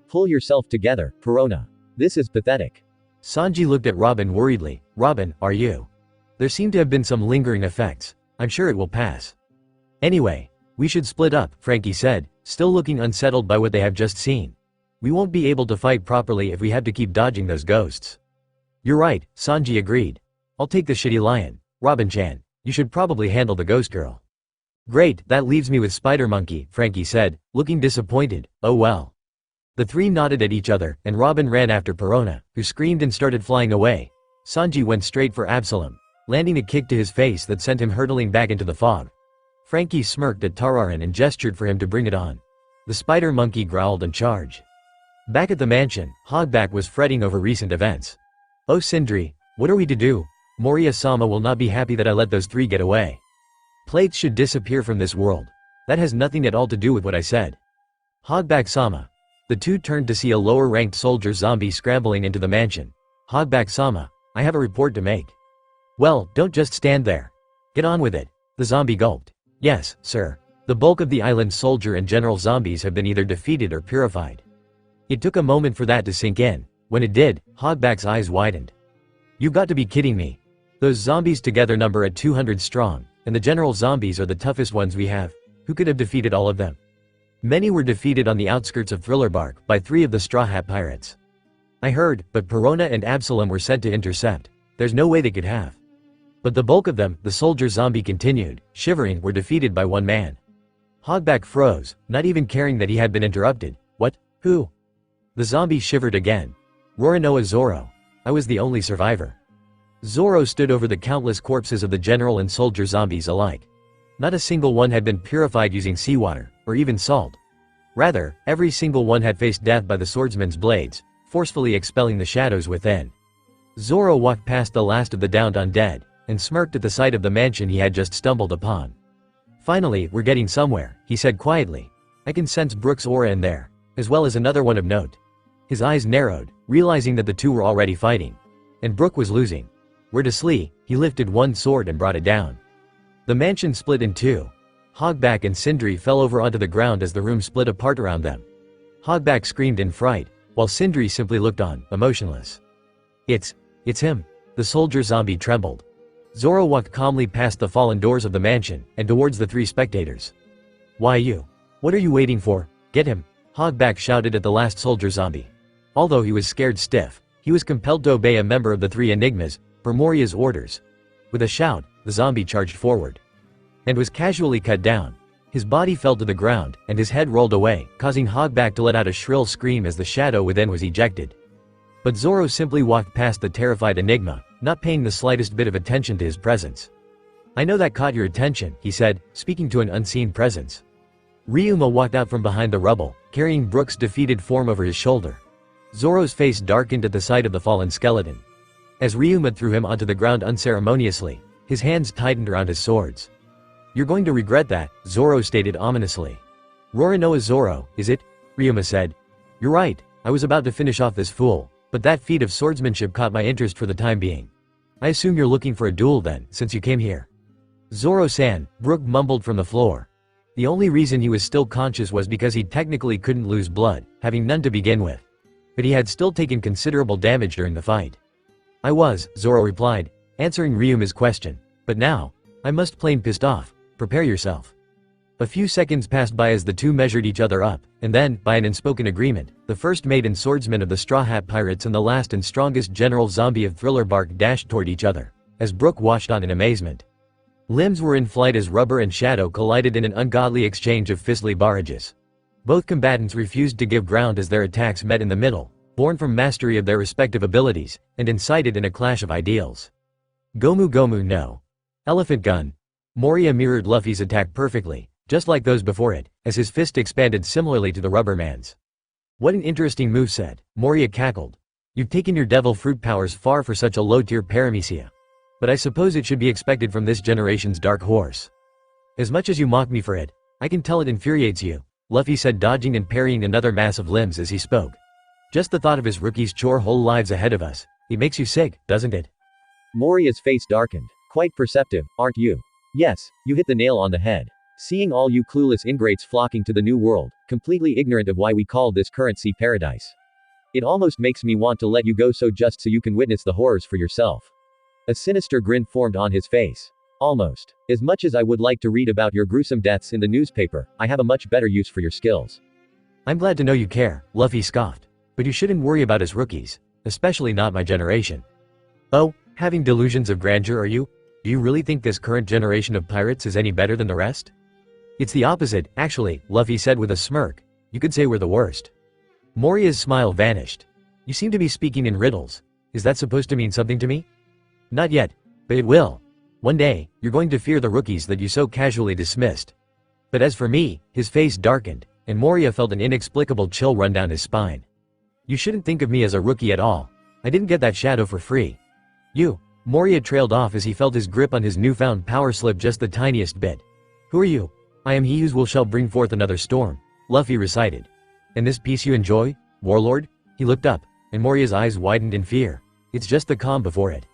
Pull yourself together, Perona. This is pathetic. Sanji looked at Robin worriedly. Robin, are you? There seem to have been some lingering effects. I'm sure it will pass. Anyway, we should split up, Frankie said, still looking unsettled by what they have just seen. We won't be able to fight properly if we have to keep dodging those ghosts. You're right, Sanji agreed. I'll take the shitty lion. Robin-chan, you should probably handle the ghost girl. Great, that leaves me with Spider Monkey, Frankie said, looking disappointed. Oh well. The three nodded at each other, and Robin ran after Perona, who screamed and started flying away. Sanji went straight for Absalom, landing a kick to his face that sent him hurtling back into the fog. Frankie smirked at Tararan and gestured for him to bring it on. The spider monkey growled and charged. Back at the mansion, Hogback was fretting over recent events. Oh Sindri, what are we to do? Moria-sama will not be happy that I let those three get away. Plates should disappear from this world. That has nothing at all to do with what I said. Hogback-sama. The two turned to see a lower-ranked soldier zombie scrambling into the mansion. Hogback-sama, I have a report to make. Well, don't just stand there. Get on with it. The zombie gulped. Yes, sir. The bulk of the island's soldier and general zombies have been either defeated or purified. It took a moment for that to sink in. When it did, Hogback's eyes widened. You've got to be kidding me. Those zombies together number at 200 strong, and the general zombies are the toughest ones we have. Who could have defeated all of them? Many were defeated on the outskirts of Thrillerbark by 3 of the Straw Hat Pirates. I heard, but Perona and Absalom were sent to intercept. There's no way they could have. But the bulk of them, the soldier zombie continued, shivering, were defeated by 1 man. Hogback froze, not even caring that he had been interrupted. What? Who? The zombie shivered again. Roronoa Zoro. I was the only survivor. Zoro stood over the countless corpses of the general and soldier zombies alike. Not a single one had been purified using seawater, or even salt. Rather, every single one had faced death by the swordsman's blades, forcefully expelling the shadows within. Zoro walked past the last of the downed undead, and smirked at the sight of the mansion he had just stumbled upon. Finally, we're getting somewhere, he said quietly. I can sense Brook's aura in there, as well as another one of note. His eyes narrowed, realizing that the two were already fighting. And Brook was losing. Wordlessly, he lifted one sword and brought it down. The mansion split in 2. Hogback and Sindri fell over onto the ground as the room split apart around them. Hogback screamed in fright, while Sindri simply looked on, emotionless. It's him. The soldier zombie trembled. Zoro walked calmly past the fallen doors of the mansion, and towards the 3 spectators. Why you? What are you waiting for? Get him! Hogback shouted at the last soldier zombie. Although he was scared stiff, he was compelled to obey a member of the 3 Enigmas, per Moria's orders. With a shout, the zombie charged forward. And was casually cut down. His body fell to the ground, and his head rolled away, causing Hogback to let out a shrill scream as the shadow within was ejected. But Zoro simply walked past the terrified Enigma, not paying the slightest bit of attention to his presence. I know that caught your attention, he said, speaking to an unseen presence. Ryuma walked out from behind the rubble, carrying Brook's defeated form over his shoulder. Zoro's face darkened at the sight of the fallen skeleton. As Ryuma threw him onto the ground unceremoniously, his hands tightened around his swords. You're going to regret that, Zoro stated ominously. Roronoa Zoro, is it? Ryuma said. You're right, I was about to finish off this fool, but that feat of swordsmanship caught my interest for the time being. I assume you're looking for a duel then, since you came here. Zoro-san, Brook mumbled from the floor. The only reason he was still conscious was because he technically couldn't lose blood, having none to begin with. But he had still taken considerable damage during the fight. I was, Zoro replied, answering Ryuma's question. But now, I must plain pissed off. Prepare yourself. A few seconds passed by as the two measured each other up, and then, by an unspoken agreement, the first mate and swordsman of the Straw Hat Pirates and the last and strongest general zombie of Thrillerbark dashed toward each other, as Brook watched on in amazement. Limbs were in flight as Rubber and Shadow collided in an ungodly exchange of fistly barrages. Both combatants refused to give ground as their attacks met in the middle, born from mastery of their respective abilities, and incited in a clash of ideals. Gomu Gomu no. Elephant Gun. Moria mirrored Luffy's attack perfectly, just like those before it, as his fist expanded similarly to the Rubber Man's. What an interesting moveset, Moria cackled. You've taken your devil fruit powers far for such a low-tier paramecia. But I suppose it should be expected from this generation's dark horse. As much as you mock me for it, I can tell it infuriates you, Luffy said, dodging and parrying another mass of limbs as he spoke. Just the thought of his rookies' whole lives ahead of us, it makes you sick, doesn't it? Moria's face darkened. Quite perceptive, aren't you? Yes, you hit the nail on the head. Seeing all you clueless ingrates flocking to the new world, completely ignorant of why we call this current sea paradise. It almost makes me want to let you go just so you can witness the horrors for yourself. A sinister grin formed on his face. Almost. As much as I would like to read about your gruesome deaths in the newspaper, I have a much better use for your skills. I'm glad to know you care, Luffy scoffed. But you shouldn't worry about us rookies. Especially not my generation. Oh, having delusions of grandeur are you? Do you really think this current generation of pirates is any better than the rest? It's the opposite, actually, Luffy said with a smirk. You could say we're the worst. Moria's smile vanished. You seem to be speaking in riddles. Is that supposed to mean something to me? Not yet, but it will. One day, you're going to fear the rookies that you so casually dismissed. But as for me, his face darkened, and Moria felt an inexplicable chill run down his spine. You shouldn't think of me as a rookie at all. I didn't get that shadow for free. Moria trailed off as he felt his grip on his newfound power slip just the tiniest bit. Who are you? I am he who shall bring forth another storm, Luffy recited. And this peace you enjoy, warlord? He looked up, and Moria's eyes widened in fear. It's just the calm before it.